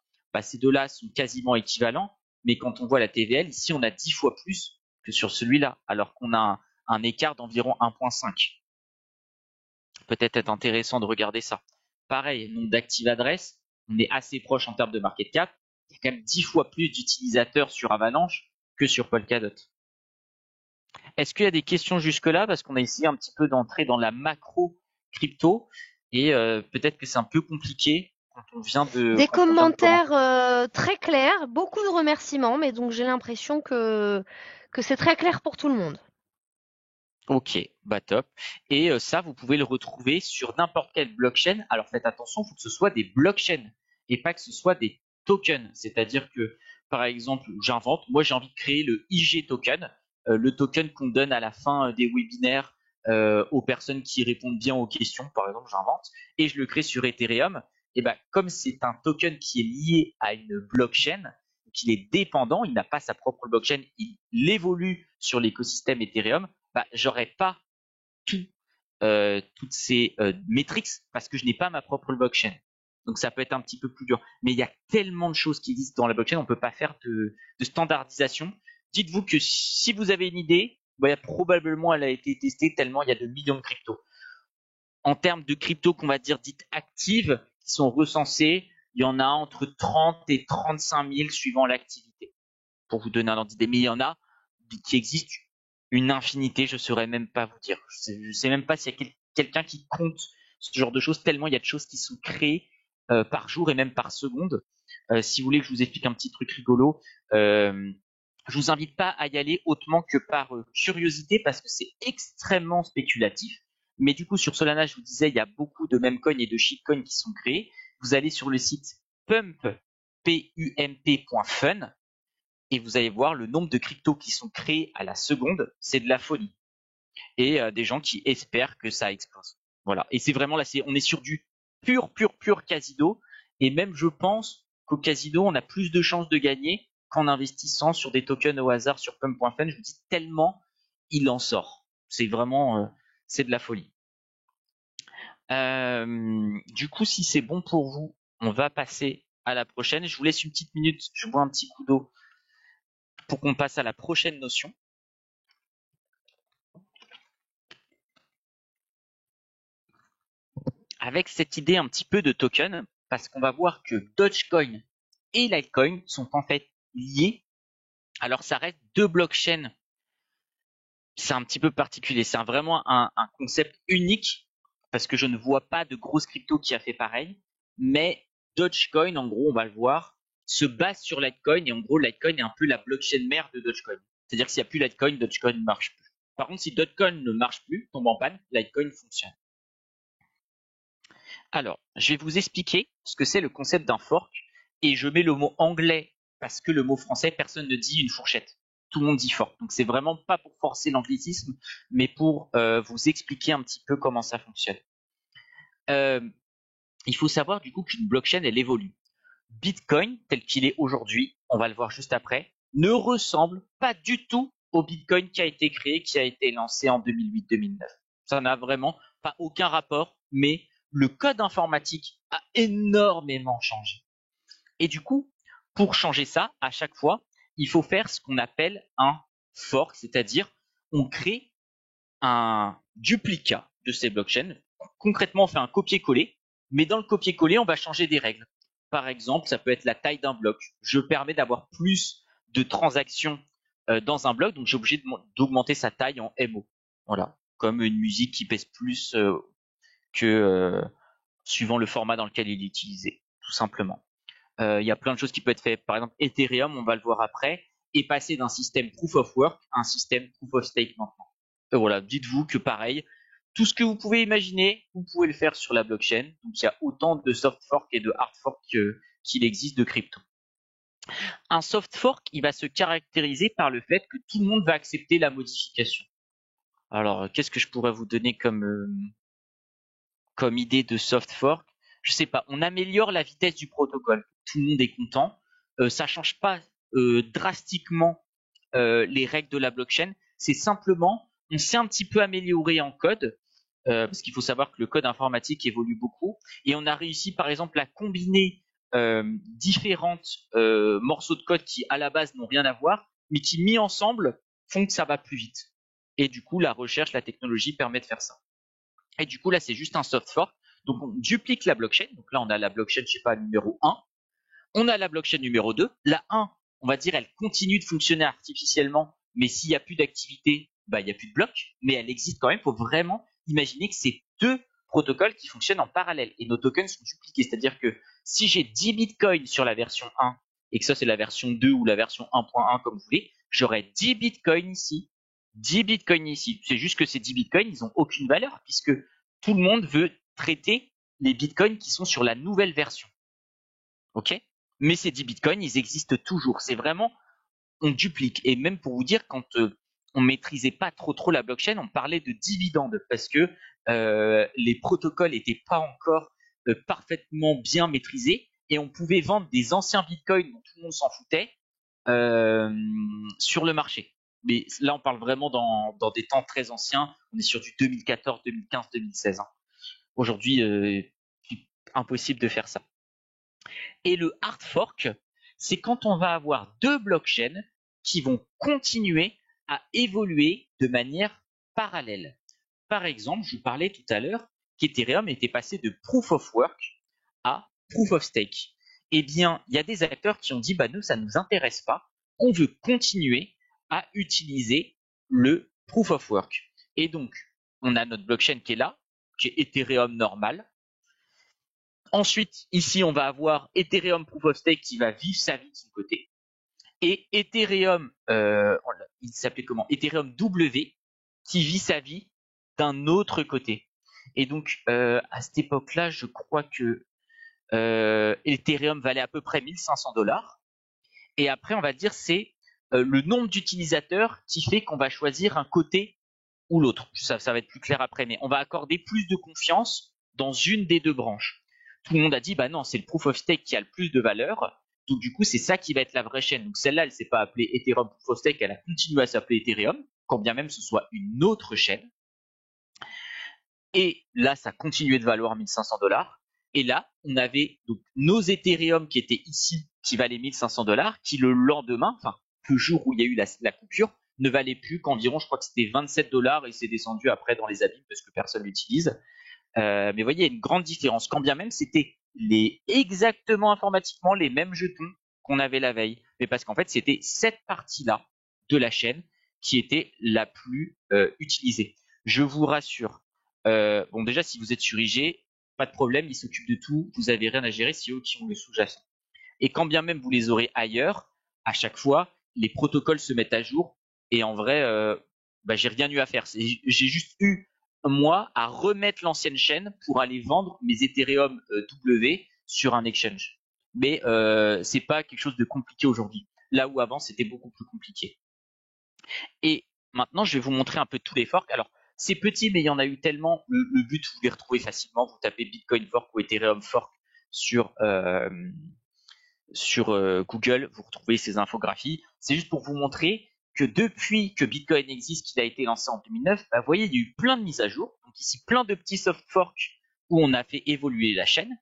ces deux-là sont quasiment équivalents, mais quand on voit la TVL, ici on a 10 fois plus que sur celui-là, alors qu'on a un écart d'environ 1,5. Peut-être être intéressant de regarder ça. Pareil, nombre d'active adresses, on est assez proche en termes de market cap, il y a quand même 10 fois plus d'utilisateurs sur Avalanche que sur Polkadot. Est-ce qu'il y a des questions jusque-là? Parce qu'on a essayé un petit peu d'entrer dans la macro crypto et peut-être que c'est un peu compliqué quand on vient de Des commencer. commentaires très clairs, beaucoup de remerciements, mais donc j'ai l'impression que c'est très clair pour tout le monde. Ok, top. Et ça, vous pouvez le retrouver sur n'importe quelle blockchain. Alors faites attention, il faut que ce soit des blockchains et pas que ce soit des tokens. C'est-à-dire que, par exemple, j'invente, moi j'ai envie de créer le IG token, le token qu'on donne à la fin des webinaires aux personnes qui répondent bien aux questions, par exemple, j'invente, et je le crée sur Ethereum. Et ben, comme c'est un token qui est lié à une blockchain, qu'il est dépendant, il n'a pas sa propre blockchain, il évolue sur l'écosystème Ethereum, bah, j'aurais pas toutes ces métriques parce que je n'ai pas ma propre blockchain. Donc ça peut être un petit peu plus dur. Mais il y a tellement de choses qui existent dans la blockchain, on ne peut pas faire de standardisation. Dites-vous que si vous avez une idée, bah, probablement elle a été testée tellement il y a de millions de cryptos. En termes de cryptos qu'on va dire dites actives, qui sont recensées, il y en a entre 30 et 35 000 suivant l'activité. Pour vous donner un ordre d'idée, mais il y en a qui existent une infinité, je ne saurais même pas vous dire. Je ne sais même pas s'il y a quelqu'un qui compte ce genre de choses, tellement il y a de choses qui sont créées par jour et même par seconde. Si vous voulez que je vous explique un petit truc rigolo, je vous invite pas à y aller autrement que par curiosité parce que c'est extrêmement spéculatif. Mais du coup, sur Solana, je vous disais, il y a beaucoup de memecoins et de shitcoins qui sont créés. Vous allez sur le site pump.fun et vous allez voir le nombre de cryptos qui sont créés à la seconde, c'est de la folie. Et des gens qui espèrent que ça explose. Voilà. Et c'est vraiment là, on est sur du pur casino. Et même, je pense qu'au casino, on a plus de chances de gagner qu'en investissant sur des tokens au hasard sur pump.fun. Je vous dis tellement il en sort. C'est vraiment, c'est de la folie. Du coup, si c'est bon pour vous, on va passer à la prochaine. Je vous laisse une petite minute. Je bois un petit coup d'eau pour qu'on passe à la prochaine notion. Avec cette idée un petit peu de token, parce qu'on va voir que Dogecoin et Litecoin sont en fait liés. Alors ça reste deux blockchains, c'est un petit peu particulier, c'est vraiment un concept unique, parce que je ne vois pas de grosse crypto qui a fait pareil, mais Dogecoin, en gros, on va le voir, se base sur Litecoin, et en gros, Litecoin est un peu la blockchain mère de Dogecoin. C'est-à-dire que s'il n'y a plus Litecoin, Dogecoin ne marche plus. Par contre, si Dogecoin ne marche plus, tombe en panne, Litecoin fonctionne. Alors, je vais vous expliquer ce que c'est le concept d'un fork et je mets le mot anglais parce que le mot français, personne ne dit une fourchette. Tout le monde dit fork. Donc, c'est vraiment pas pour forcer l'anglicisme, mais pour vous expliquer un petit peu comment ça fonctionne. Il faut savoir du coup qu'une blockchain, elle évolue. Bitcoin, tel qu'il est aujourd'hui, on va le voir juste après, ne ressemble pas du tout au Bitcoin qui a été créé, qui a été lancé en 2008-2009. Ça n'a vraiment pas aucun rapport, mais le code informatique a énormément changé. Et du coup, pour changer ça, à chaque fois, il faut faire ce qu'on appelle un fork, c'est-à-dire on crée un duplicat de ces blockchains. Concrètement, on fait un copier-coller, mais dans le copier-coller, on va changer des règles. Par exemple, ça peut être la taille d'un bloc. Je permets d'avoir plus de transactions dans un bloc, donc j'ai obligé d'augmenter sa taille en MO. Voilà, comme une musique qui pèse plus que suivant le format dans lequel il est utilisé, tout simplement. Il y a plein de choses qui peuvent être faites. Par exemple, Ethereum, on va le voir après, est passé d'un système proof of work à un système proof of stake maintenant. Et voilà, dites-vous que pareil, tout ce que vous pouvez imaginer, vous pouvez le faire sur la blockchain. Donc il y a autant de soft fork et de hard fork qu'il existe de crypto. Un soft fork, il va se caractériser par le fait que tout le monde va accepter la modification. Alors, qu'est-ce que je pourrais vous donner comme idée de soft fork? Je sais pas, on améliore la vitesse du protocole. Tout le monde est content. Ça change pas drastiquement les règles de la blockchain. C'est simplement, on s'est un petit peu amélioré en code, parce qu'il faut savoir que le code informatique évolue beaucoup, et on a réussi par exemple à combiner différentes morceaux de code qui à la base n'ont rien à voir, mais qui mis ensemble font que ça va plus vite. Et du coup, la recherche, la technologie permet de faire ça. Et du coup, là, c'est juste un soft fork. Donc, on duplique la blockchain. Donc là, on a la blockchain, je sais pas, numéro 1. On a la blockchain numéro 2. La 1, on va dire, elle continue de fonctionner artificiellement, mais s'il n'y a plus d'activité, bah, il n'y a plus de bloc, mais elle existe quand même. Il faut vraiment imaginer que c'est deux protocoles qui fonctionnent en parallèle et nos tokens sont dupliqués. C'est-à-dire que si j'ai 10 bitcoins sur la version 1 et que ça, c'est la version 2 ou la version 1.1 comme vous voulez, j'aurai 10 bitcoins ici, 10 bitcoins ici. C'est juste que ces 10 bitcoins, ils n'ont aucune valeur puisque tout le monde veut traiter les bitcoins qui sont sur la nouvelle version. ok? Mais ces 10 bitcoins, ils existent toujours. C'est vraiment, on duplique. Et même pour vous dire, quand on maîtrisait pas trop la blockchain, on parlait de dividendes parce que les protocoles n'étaient pas encore parfaitement bien maîtrisés et on pouvait vendre des anciens bitcoins dont tout le monde s'en foutait euh, sur le marché. Mais là, on parle vraiment dans des temps très anciens. On est sur du 2014, 2015, 2016. Hein. Aujourd'hui, impossible de faire ça. Et le hard fork, c'est quand on va avoir deux blockchains qui vont continuer à évoluer de manière parallèle. Par exemple, je vous parlais tout à l'heure qu'Ethereum était passé de proof of work à proof of stake. Eh bien, il y a des acteurs qui ont dit, bah nous, ça ne nous intéresse pas, on veut continuer à utiliser le proof of work. Et donc, on a notre blockchain qui est là, qui est Ethereum normal. Ensuite, ici, on va avoir Ethereum Proof of Stake qui va vivre sa vie de son côté. Et Ethereum, il s'appelait comment? Ethereum W qui vit sa vie d'un autre côté. Et donc, à cette époque-là, je crois que Ethereum valait à peu près 1500 $. Et après, on va dire c'est le nombre d'utilisateurs qui fait qu'on va choisir un côté ou l'autre. Ça va être plus clair après, mais on va accorder plus de confiance dans une des deux branches. Tout le monde a dit, bah non, c'est le proof of stake qui a le plus de valeur. Donc du coup, c'est ça qui va être la vraie chaîne. Donc celle-là, elle s'est pas appelée Ethereum Proof of Stake, elle a continué à s'appeler Ethereum, quand bien même ce soit une autre chaîne. Et là, ça continuait de valoir 1500 $. Et là, on avait donc nos Ethereum qui étaient ici, qui valaient 1500 $, qui le lendemain, enfin, le jour où il y a eu la coupure, ne valait plus qu'environ, je crois que c'était 27 $ et c'est descendu après dans les abîmes parce que personne l'utilise. Mais vous voyez, il y a une grande différence. Quand bien même, c'était exactement informatiquement les mêmes jetons qu'on avait la veille. Mais parce qu'en fait, c'était cette partie-là de la chaîne qui était la plus utilisée. Je vous rassure. Bon, déjà, si vous êtes sur IG, pas de problème, ils s'occupent de tout. Vous n'avez rien à gérer, c'est eux qui ont le sous-jacent. Et quand bien même vous les aurez ailleurs, à chaque fois, les protocoles se mettent à jour. Et en vrai, bah, j'ai rien eu à faire. J'ai juste eu, moi, à remettre l'ancienne chaîne pour aller vendre mes Ethereum W sur un exchange. Mais c'est pas quelque chose de compliqué aujourd'hui. Là où avant, c'était beaucoup plus compliqué. Et maintenant, je vais vous montrer un peu tous les forks. Alors, c'est petit, mais il y en a eu tellement. Le but, vous les retrouvez facilement. Vous tapez Bitcoin Fork ou Ethereum Fork sur, Google, vous retrouvez ces infographies. C'est juste pour vous montrer que depuis que Bitcoin existe, qu'il a été lancé en 2009, bah, vous voyez, il y a eu plein de mises à jour. Donc ici, plein de petits soft forks où on a fait évoluer la chaîne.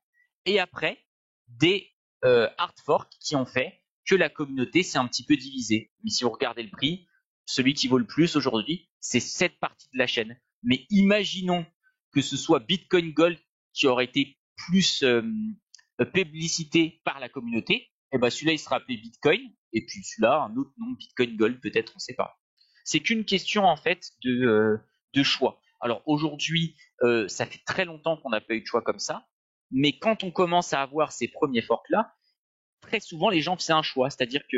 Et après, des hard forks qui ont fait que la communauté s'est un petit peu divisée. Mais si vous regardez le prix, celui qui vaut le plus aujourd'hui, c'est cette partie de la chaîne. Mais imaginons que ce soit Bitcoin Gold qui aurait été plus publicité par la communauté, et ben celui-là il sera appelé Bitcoin, et puis celui-là un autre nom, Bitcoin Gold peut-être, on ne sait pas. C'est qu'une question en fait de choix. Alors aujourd'hui, ça fait très longtemps qu'on n'a pas eu de choix comme ça, mais quand on commence à avoir ces premiers forks là, très souvent les gens faisaient un choix, c'est-à-dire que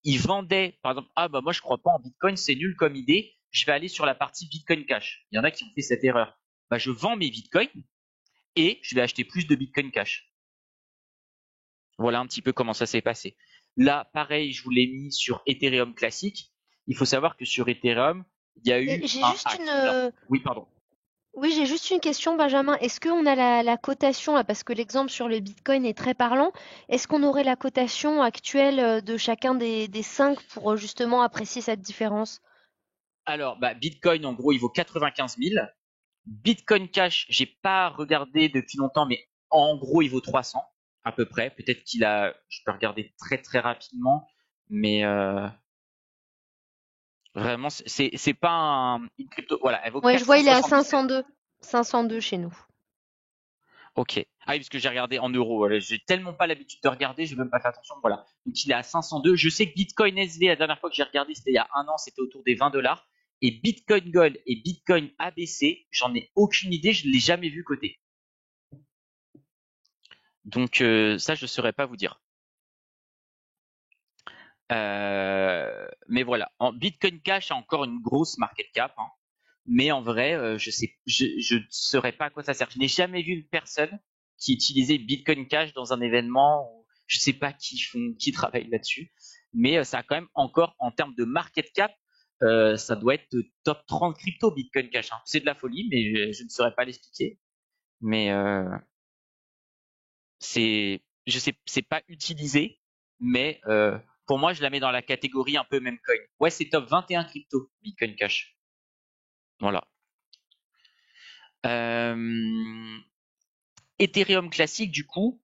ils vendaient, par exemple, ah bah moi je crois pas en Bitcoin, c'est nul comme idée, je vais aller sur la partie Bitcoin Cash. Il y en a qui ont fait cette erreur. Bah je vends mes Bitcoins et je vais acheter plus de Bitcoin Cash. Voilà un petit peu comment ça s'est passé. Là, pareil, je vous l'ai mis sur Ethereum classique. Il faut savoir que sur Ethereum, il y a Et eu j'ai un juste hack. Alors, oui, pardon. oui, j'ai juste une question, Benjamin. Est-ce qu'on a la cotation là, parce que l'exemple sur le Bitcoin est très parlant. Est-ce qu'on aurait la cotation actuelle de chacun des cinq pour justement apprécier cette différence? Alors, bah, Bitcoin, en gros, il vaut 95 000. Bitcoin Cash, j'ai pas regardé depuis longtemps, mais en gros, il vaut 300 à peu près. Peut-être qu'il a, je peux regarder très très rapidement, mais vraiment, c'est pas une crypto. Voilà, elle vaut Ouais, je vois, il est à 477. 502. 502 chez nous. Ok. Ah oui, parce que j'ai regardé en euros. Voilà. J'ai tellement pas l'habitude de regarder, je vais même pas fait attention. Voilà. Donc il est à 502. Je sais que Bitcoin SV, la dernière fois que j'ai regardé, c'était il y a un an, c'était autour des 20 $. Et Bitcoin Gold et Bitcoin ABC, j'en ai aucune idée, je ne l'ai jamais vu coter. Donc ça, je ne saurais pas vous dire. Mais voilà. En Bitcoin Cash a encore une grosse market cap, hein. Mais en vrai, je ne saurais pas à quoi ça sert. Je n'ai jamais vu une personne qui utilisait Bitcoin Cash dans un événement. Je sais pas qui travaille là-dessus, mais ça a quand même encore, en termes de market cap, ça doit être top 30 crypto Bitcoin Cash. Hein. C'est de la folie, mais je ne saurais pas l'expliquer. Mais je sais, c'est pas utilisé, mais pour moi, je la mets dans la catégorie un peu meme coin. Ouais, c'est top 21 crypto Bitcoin Cash. Voilà. Ethereum classique, du coup.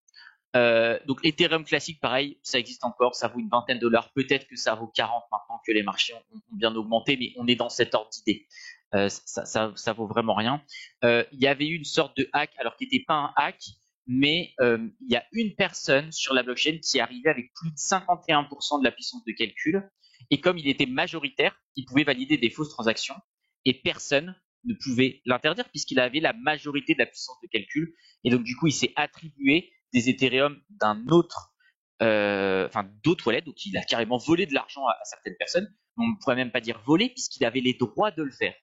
Donc Ethereum classique, pareil, ça existe encore, ça vaut une vingtaine de dollars. Peut-être que ça vaut 40 maintenant que les marchés ont bien augmenté, mais on est dans cet ordre d'idée. Ça vaut vraiment rien. Il y avait eu une sorte de hack, alors qui n'était pas un hack, mais il y a une personne sur la blockchain qui est arrivée avec plus de 51% de la puissance de calcul. Et comme il était majoritaire, il pouvait valider des fausses transactions et personne ne pouvait l'interdire puisqu'il avait la majorité de la puissance de calcul. Et donc du coup, il s'est attribué des Ethereum d'un autre, d'autres wallets. Donc il a carrément volé de l'argent à certaines personnes. On ne pourrait même pas dire voler puisqu'il avait les droits de le faire.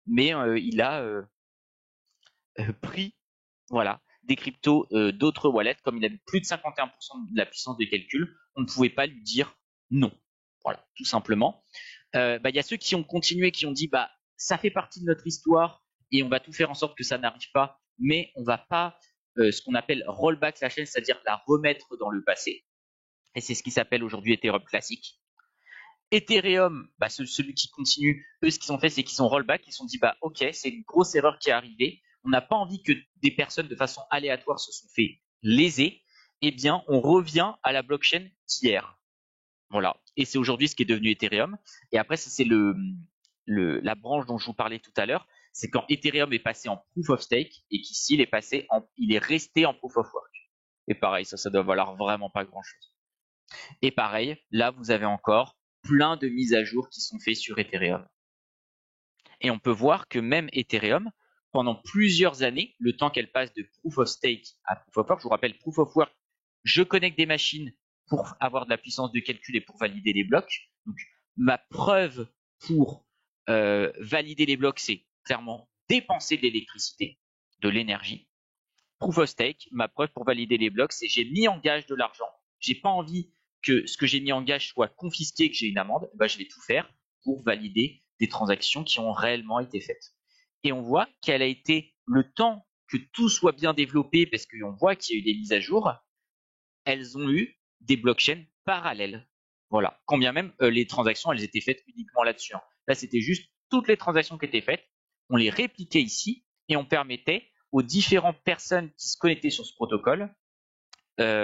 Mais il a pris, voilà, des cryptos d'autres wallets. Comme il avait plus de 51% de la puissance de calcul, on ne pouvait pas lui dire non. Voilà, tout simplement. Il y a ceux qui ont continué, qui ont dit ça fait partie de notre histoire et on va tout faire en sorte que ça n'arrive pas, mais on va pas ce qu'on appelle rollback la chaîne, c'est-à-dire la remettre dans le passé. Et c'est ce qui s'appelle aujourd'hui Ethereum classique. Ethereum, celui qui continue, eux, ce qu'ils ont fait, c'est qu'ils ont rollback, ils se sont dit ok, c'est une grosse erreur qui est arrivée. On n'a pas envie que des personnes de façon aléatoire se sont fait léser. Eh bien, on revient à la blockchain d'hier. Voilà. Et c'est aujourd'hui ce qui est devenu Ethereum. Et après, ça, c'est la branche dont je vous parlais tout à l'heure. C'est quand Ethereum est passé en proof of stake et qu'ici, il est resté en proof of work. Et pareil, ça doit valoir vraiment pas grand chose. Et pareil, là, vous avez encore plein de mises à jour qui sont faites sur Ethereum. Et on peut voir que même Ethereum, pendant plusieurs années, le temps qu'elle passe de proof of stake à proof of work, je vous rappelle, proof of work, je connecte des machines pour avoir de la puissance de calcul et pour valider les blocs. Donc, ma preuve pour valider les blocs, c'est clairement dépenser de l'électricité, de l'énergie. Proof of stake, ma preuve pour valider les blocs, c'est j'ai mis en gage de l'argent. J'ai pas envie que ce que j'ai mis en gage soit confisqué, que j'ai une amende. Je vais tout faire pour valider des transactions qui ont réellement été faites. Et on voit qu'elle a été, le temps que tout soit bien développé, parce qu'on voit qu'il y a eu des mises à jour, elles ont eu des blockchains parallèles. Voilà. Quand bien même les transactions, elles étaient faites uniquement là-dessus. Là, c'était juste toutes les transactions qui étaient faites. On les répliquait ici et on permettait aux différentes personnes qui se connectaient sur ce protocole de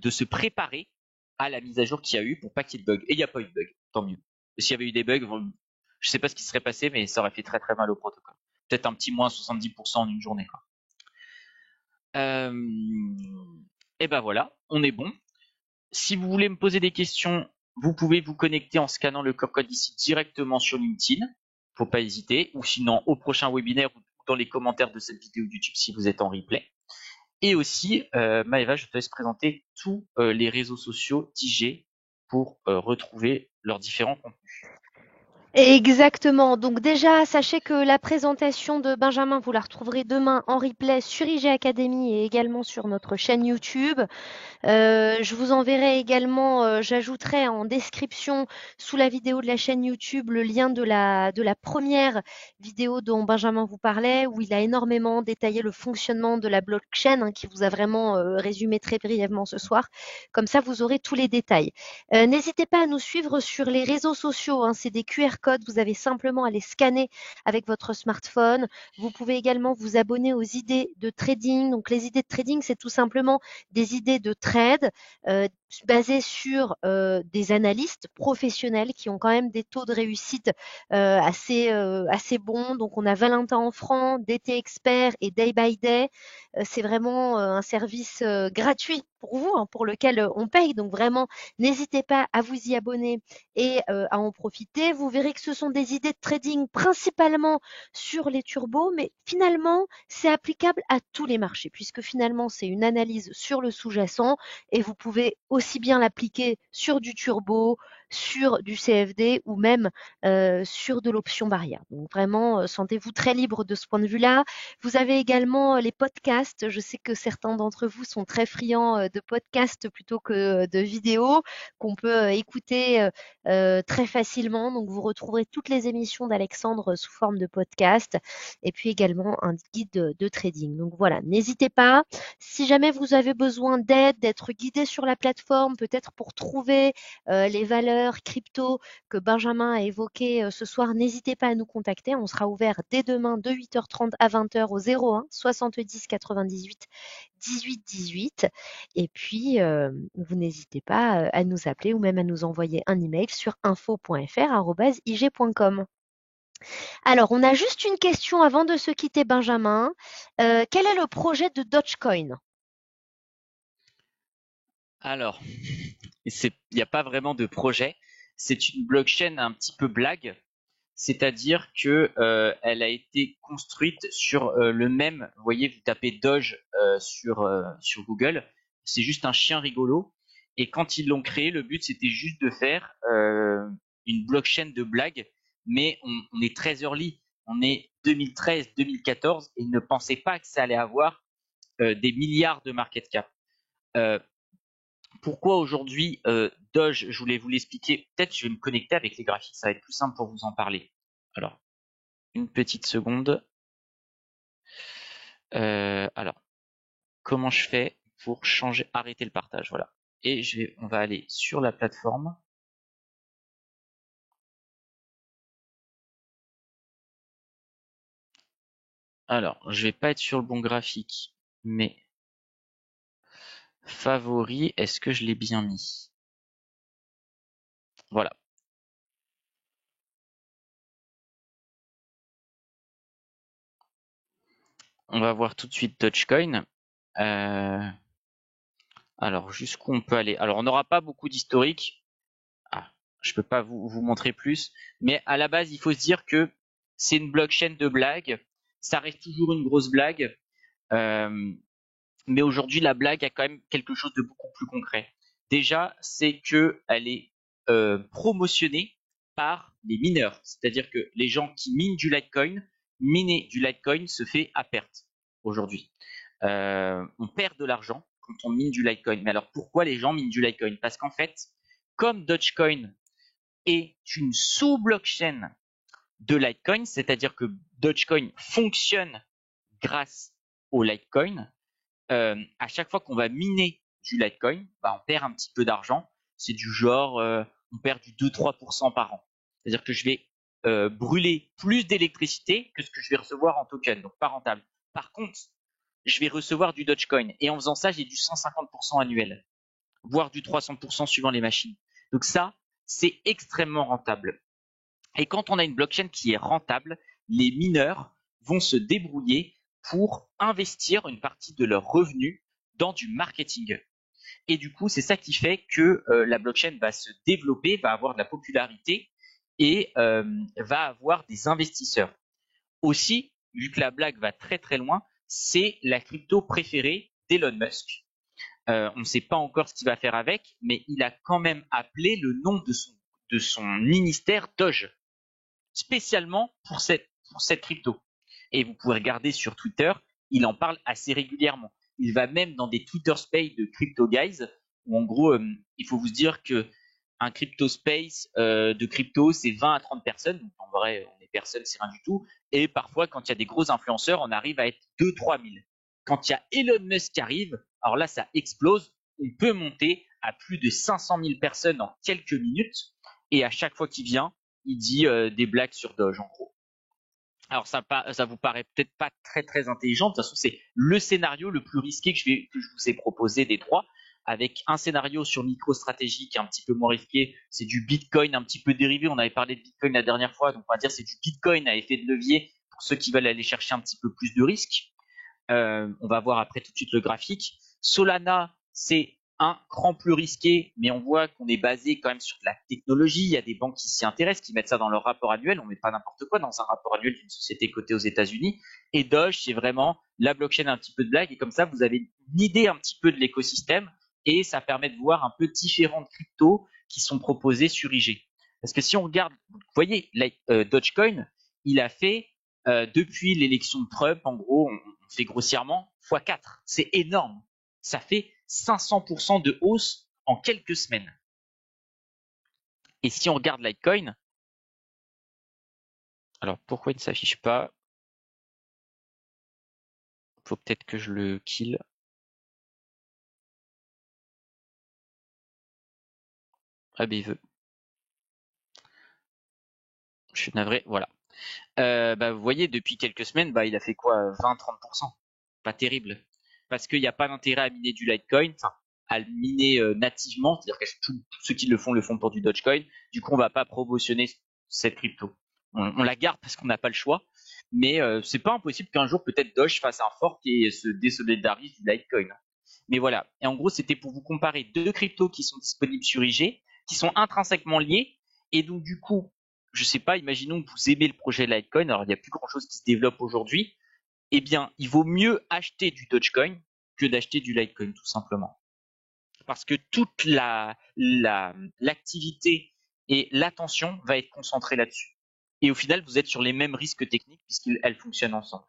se préparer à la mise à jour qu'il y a eu pour pas qu'il y ait de bugs. Et il n'y a pas eu de bugs, tant mieux. S'il y avait eu des bugs, je ne sais pas ce qui serait passé, mais ça aurait fait très très mal au protocole. Peut-être un petit moins 70% en une journée. Quoi. Et voilà, on est bon. Si vous voulez me poser des questions, vous pouvez vous connecter en scannant le code ici directement sur LinkedIn. Faut pas hésiter. Ou sinon au prochain webinaire ou dans les commentaires de cette vidéo YouTube si vous êtes en replay. Et aussi, Maëva, je te laisse présenter tous les réseaux sociaux d'IG pour retrouver leurs différents contenus. Exactement. Donc déjà, sachez que la présentation de Benjamin, vous la retrouverez demain en replay sur IG Academy et également sur notre chaîne YouTube. Je vous enverrai également, j'ajouterai en description sous la vidéo de la chaîne YouTube le lien de la première vidéo dont Benjamin vous parlait, où il a énormément détaillé le fonctionnement de la blockchain, qui vous a vraiment résumé très brièvement ce soir. Comme ça, vous aurez tous les détails. N'hésitez pas à nous suivre sur les réseaux sociaux. C'est des QR codes. Vous avez simplement à les scanner avec votre smartphone. Vous pouvez également vous abonner aux idées de trading. Donc, les idées de trading, c'est tout simplement des idées de trade basées sur des analystes professionnels qui ont quand même des taux de réussite assez bons. Donc, on a Valentin Enfrand, DT Expert et Day by Day. C'est vraiment un service gratuit pour vous, pour lequel on paye. Donc, vraiment, n'hésitez pas à vous y abonner et à en profiter. Vous verrez que ce sont des idées de trading principalement sur les turbos, mais finalement, c'est applicable à tous les marchés, puisque finalement, c'est une analyse sur le sous-jacent et vous pouvez aussi bien l'appliquer sur du turbo, sur du CFD ou même sur de l'option barrière. Donc vraiment, sentez-vous très libre de ce point de vue-là. Vous avez également les podcasts. Je sais que certains d'entre vous sont très friands de podcasts plutôt que de vidéos qu'on peut écouter très facilement. Donc vous retrouverez toutes les émissions d'Alexandre sous forme de podcast et puis également un guide de trading. Donc voilà, n'hésitez pas. Si jamais vous avez besoin d'aide, d'être guidé sur la plateforme, peut-être pour trouver les valeurs crypto que Benjamin a évoquées ce soir, n'hésitez pas à nous contacter. On sera ouvert dès demain de 8h30 à 20h au 01 70 98 18 18. Et puis, vous n'hésitez pas à nous appeler ou même à nous envoyer un email sur info.fr@ig.com. Alors, on a juste une question avant de se quitter, Benjamin. Quel est le projet de Dogecoin? Alors, il n'y a pas vraiment de projet. C'est une blockchain un petit peu blague, c'est-à-dire que elle a été construite sur le même. Vous voyez, vous tapez Doge sur Google, c'est juste un chien rigolo. Et quand ils l'ont créé, le but c'était juste de faire une blockchain de blague, mais on est très early. On est 2013-2014 et ils ne pensaient pas que ça allait avoir des milliards de market cap. Euh, Pourquoi aujourd'hui Doge, je voulais vous l'expliquer. Peut-être je vais me connecter avec les graphiques, ça va être plus simple pour vous en parler. Alors, une petite seconde. Alors, comment je fais pour changer, arrêter le partage, voilà. Et on va aller sur la plateforme. Alors, je vais pas être sur le bon graphique, mais favoris, est-ce que je l'ai bien mis? Voilà. On va voir tout de suite Dogecoin. Alors, jusqu'où on peut aller? Alors, on n'aura pas beaucoup d'historique. Ah, je peux pas vous montrer plus, mais à la base, il faut se dire que c'est une blockchain de blague. Ça reste toujours une grosse blague, mais aujourd'hui, la blague a quand même quelque chose de beaucoup plus concret. Déjà, c'est que elle est promotionnée par les mineurs, c'est-à-dire que les gens qui minent du Litecoin, miner du Litecoin se fait à perte aujourd'hui. On perd de l'argent quand on mine du Litecoin. Mais alors pourquoi les gens minent du Litecoin? Parce qu'en fait, comme Dogecoin est une sous-blockchain de Litecoin, c'est-à-dire que Dogecoin fonctionne grâce au Litecoin. À chaque fois qu'on va miner du Litecoin, bah, on perd un petit peu d'argent. C'est du genre, on perd du 2-3% par an. C'est-à-dire que je vais brûler plus d'électricité que ce que je vais recevoir en token, donc pas rentable. Par contre, je vais recevoir du Dogecoin et en faisant ça, j'ai du 150% annuel, voire du 300% suivant les machines. Donc ça, c'est extrêmement rentable. Et quand on a une blockchain qui est rentable, les mineurs vont se débrouiller pour investir une partie de leurs revenus dans du marketing. Et du coup, c'est ça qui fait que la blockchain va se développer, va avoir de la popularité et va avoir des investisseurs. Aussi, vu que la blague va très très loin, c'est la crypto préférée d'Elon Musk. On ne sait pas encore ce qu'il va faire avec, mais il a quand même appelé le nom de son ministère Doge, spécialement pour cette crypto. Et vous pouvez regarder sur Twitter, il en parle assez régulièrement. Il va même dans des Twitter Space de Crypto Guys, où en gros, il faut vous dire que un crypto space de crypto, c'est 20 à 30 personnes. Donc en vrai, on est personne, c'est rien du tout. Et parfois, quand il y a des gros influenceurs, on arrive à être 2-3 000. Quand il y a Elon Musk qui arrive, alors là, ça explose. On peut monter à plus de 500 000 personnes en quelques minutes. Et à chaque fois qu'il vient, il dit des blagues sur Doge, en gros. Alors ça vous paraît peut-être pas très très intelligent. De toute façon, c'est le scénario le plus risqué que je vous ai proposé des trois, avec un scénario sur MicroStrategy qui est un petit peu moins risqué. C'est du Bitcoin un petit peu dérivé. On avait parlé de Bitcoin la dernière fois, donc on va dire c'est du Bitcoin à effet de levier pour ceux qui veulent aller chercher un petit peu plus de risques. On va voir après tout de suite le graphique. Solana, c'est un cran plus risqué, mais on voit qu'on est basé quand même sur de la technologie. Il y a des banques qui s'y intéressent, qui mettent ça dans leur rapport annuel. On met pas n'importe quoi dans un rapport annuel d'une société cotée aux États-Unis. Et Doge, c'est vraiment la blockchain un petit peu de blague. Et comme ça, vous avez une idée un petit peu de l'écosystème et ça permet de voir un peu différentes cryptos qui sont proposés sur IG. Parce que si on regarde, vous voyez, Dogecoin, il a fait depuis l'élection de Trump, en gros, on fait grossièrement x4. C'est énorme. Ça fait 500% de hausse en quelques semaines. Et si on regarde Litecoin, alors pourquoi il ne s'affiche pas? Faut peut-être que je le kill. Ah ben il veut. Je suis navré, voilà. Vous voyez, depuis quelques semaines, il a fait quoi? 20-30%. Pas terrible. Parce qu'il n'y a pas d'intérêt à miner du Litecoin, enfin, à le miner nativement, c'est-à-dire que tous ceux qui le font pour du Dogecoin. Du coup, on va pas promotionner cette crypto. On la garde parce qu'on n'a pas le choix. Mais c'est pas impossible qu'un jour, peut-être Doge fasse un fork et se désolidarise du Litecoin. Mais voilà. Et en gros, c'était pour vous comparer deux cryptos qui sont disponibles sur IG, qui sont intrinsèquement liés. Et donc, du coup, je sais pas, imaginons que vous aimez le projet Litecoin, alors il n'y a plus grand chose qui se développe aujourd'hui, eh bien, il vaut mieux acheter du Dogecoin que d'acheter du Litecoin, tout simplement. Parce que toute l'activité et l'attention va être concentrée là-dessus. Et au final, vous êtes sur les mêmes risques techniques puisqu'elles fonctionnent ensemble.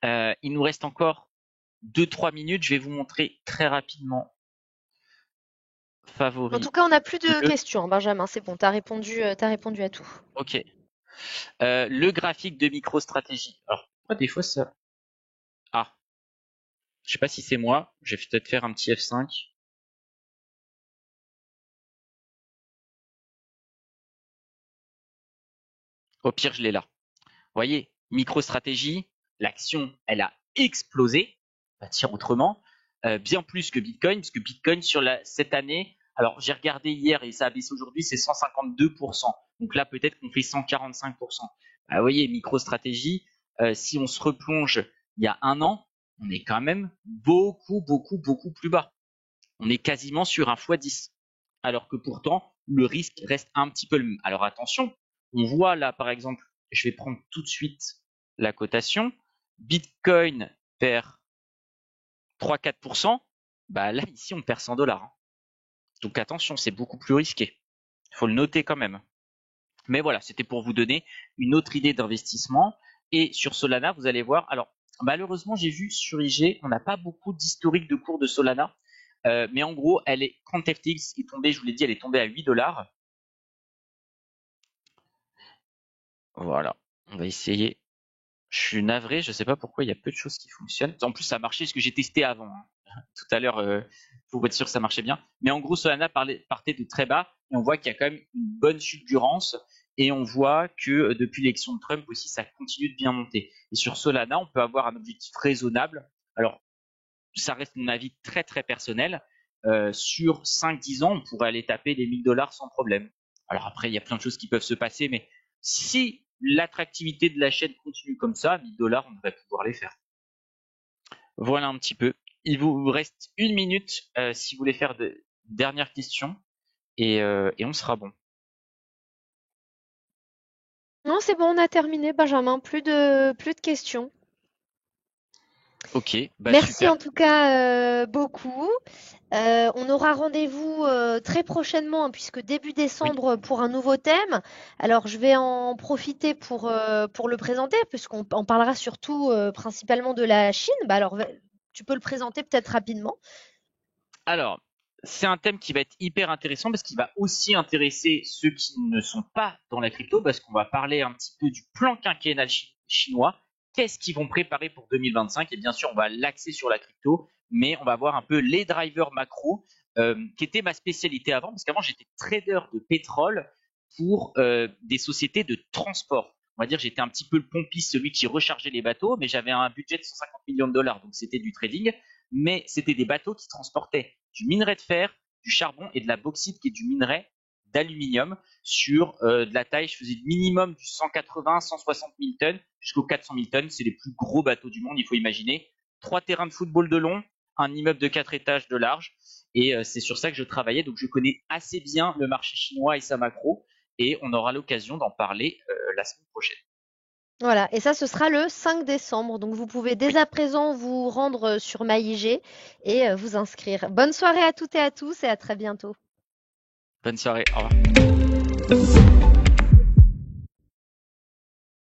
Il nous reste encore 2-3 minutes. Je vais vous montrer très rapidement En favoris. tout cas, on n'a plus de questions, Benjamin. C'est bon, t'as répondu à tout. Ok. Le graphique de MicroStratégie. Alors, pourquoi des fois ça... Ah, je sais pas si c'est moi. Je vais peut-être faire un petit F5. Au pire, je l'ai là. Vous voyez, MicroStratégie, l'action, elle a explosé. On va dire autrement. Bien plus que Bitcoin, parce que Bitcoin sur cette année, alors j'ai regardé hier et ça a baissé aujourd'hui, c'est 152%. Donc là, peut-être qu'on fait 145%. Vous voyez, MicroStratégie, si on se replonge il y a un an, on est quand même beaucoup, beaucoup, beaucoup plus bas. On est quasiment sur un x10. Alors que pourtant, le risque reste un petit peu le même. Alors attention, on voit là, par exemple, je vais prendre tout de suite la cotation. Bitcoin perd 3-4%. Là, ici, on perd 100 dollars. Donc attention, c'est beaucoup plus risqué. Il faut le noter quand même. Mais voilà, c'était pour vous donner une autre idée d'investissement. Et sur Solana, vous allez voir. Alors, malheureusement, j'ai vu sur IG, on n'a pas beaucoup d'historique de cours de Solana. Mais en gros, quand FTX est tombé, je vous l'ai dit, elle est tombée à 8 dollars. Voilà, on va essayer. Je suis navré, je ne sais pas pourquoi il y a peu de choses qui fonctionnent. En plus, ça a marché ce que j'ai testé avant. Tout à l'heure, pour être sûr que ça marchait bien. Mais en gros, Solana partait de très bas et on voit qu'il y a quand même une bonne fulgurance et on voit que depuis l'élection de Trump aussi, ça continue de bien monter. Et sur Solana, on peut avoir un objectif raisonnable. Alors, ça reste mon avis très très personnel. Sur 5-10 ans, on pourrait aller taper les 1000 dollars sans problème. Alors après, il y a plein de choses qui peuvent se passer, mais si l'attractivité de la chaîne continue comme ça, 1000 dollars, on devrait pouvoir les faire. Voilà un petit peu. Il vous reste 1 minute si vous voulez faire de dernières questions et on sera bon. Non, c'est bon, on a terminé, Benjamin. Plus de questions. Ok, Merci super. en tout cas beaucoup. On aura rendez-vous très prochainement, puisque début Oui. décembre pour un nouveau thème. Alors je vais en profiter pour le présenter, puisqu'on parlera surtout principalement de la Chine. Alors tu peux le présenter peut-être rapidement. Alors, c'est un thème qui va être hyper intéressant parce qu'il va aussi intéresser ceux qui ne sont pas dans la crypto parce qu'on va parler un petit peu du plan quinquennal chinois. Qu'est-ce qu'ils vont préparer pour 2025? Et bien sûr, on va l'axer sur la crypto, mais on va voir un peu les drivers macro, qui était ma spécialité avant, parce qu'avant j'étais trader de pétrole pour des sociétés de transport. On va dire j'étais un petit peu le pompiste, celui qui rechargeait les bateaux, mais j'avais un budget de 150 millions de dollars, donc c'était du trading, mais c'était des bateaux qui transportaient du minerai de fer, du charbon et de la bauxite qui est du minerai d'aluminium sur de la taille, je faisais du minimum du 180, 160 000 tonnes jusqu'aux 400 000 tonnes. C'est les plus gros bateaux du monde, il faut imaginer. 3 terrains de football de long, un immeuble de 4 étages de large. Et c'est sur ça que je travaillais. Donc je connais assez bien le marché chinois et sa macro. Et on aura l'occasion d'en parler la semaine prochaine. Voilà, et ça, ce sera le 5 décembre. Donc vous pouvez dès Oui. à présent vous rendre sur MyIG et vous inscrire. Bonne soirée à toutes et à tous et à très bientôt. Bonne soirée. Au revoir.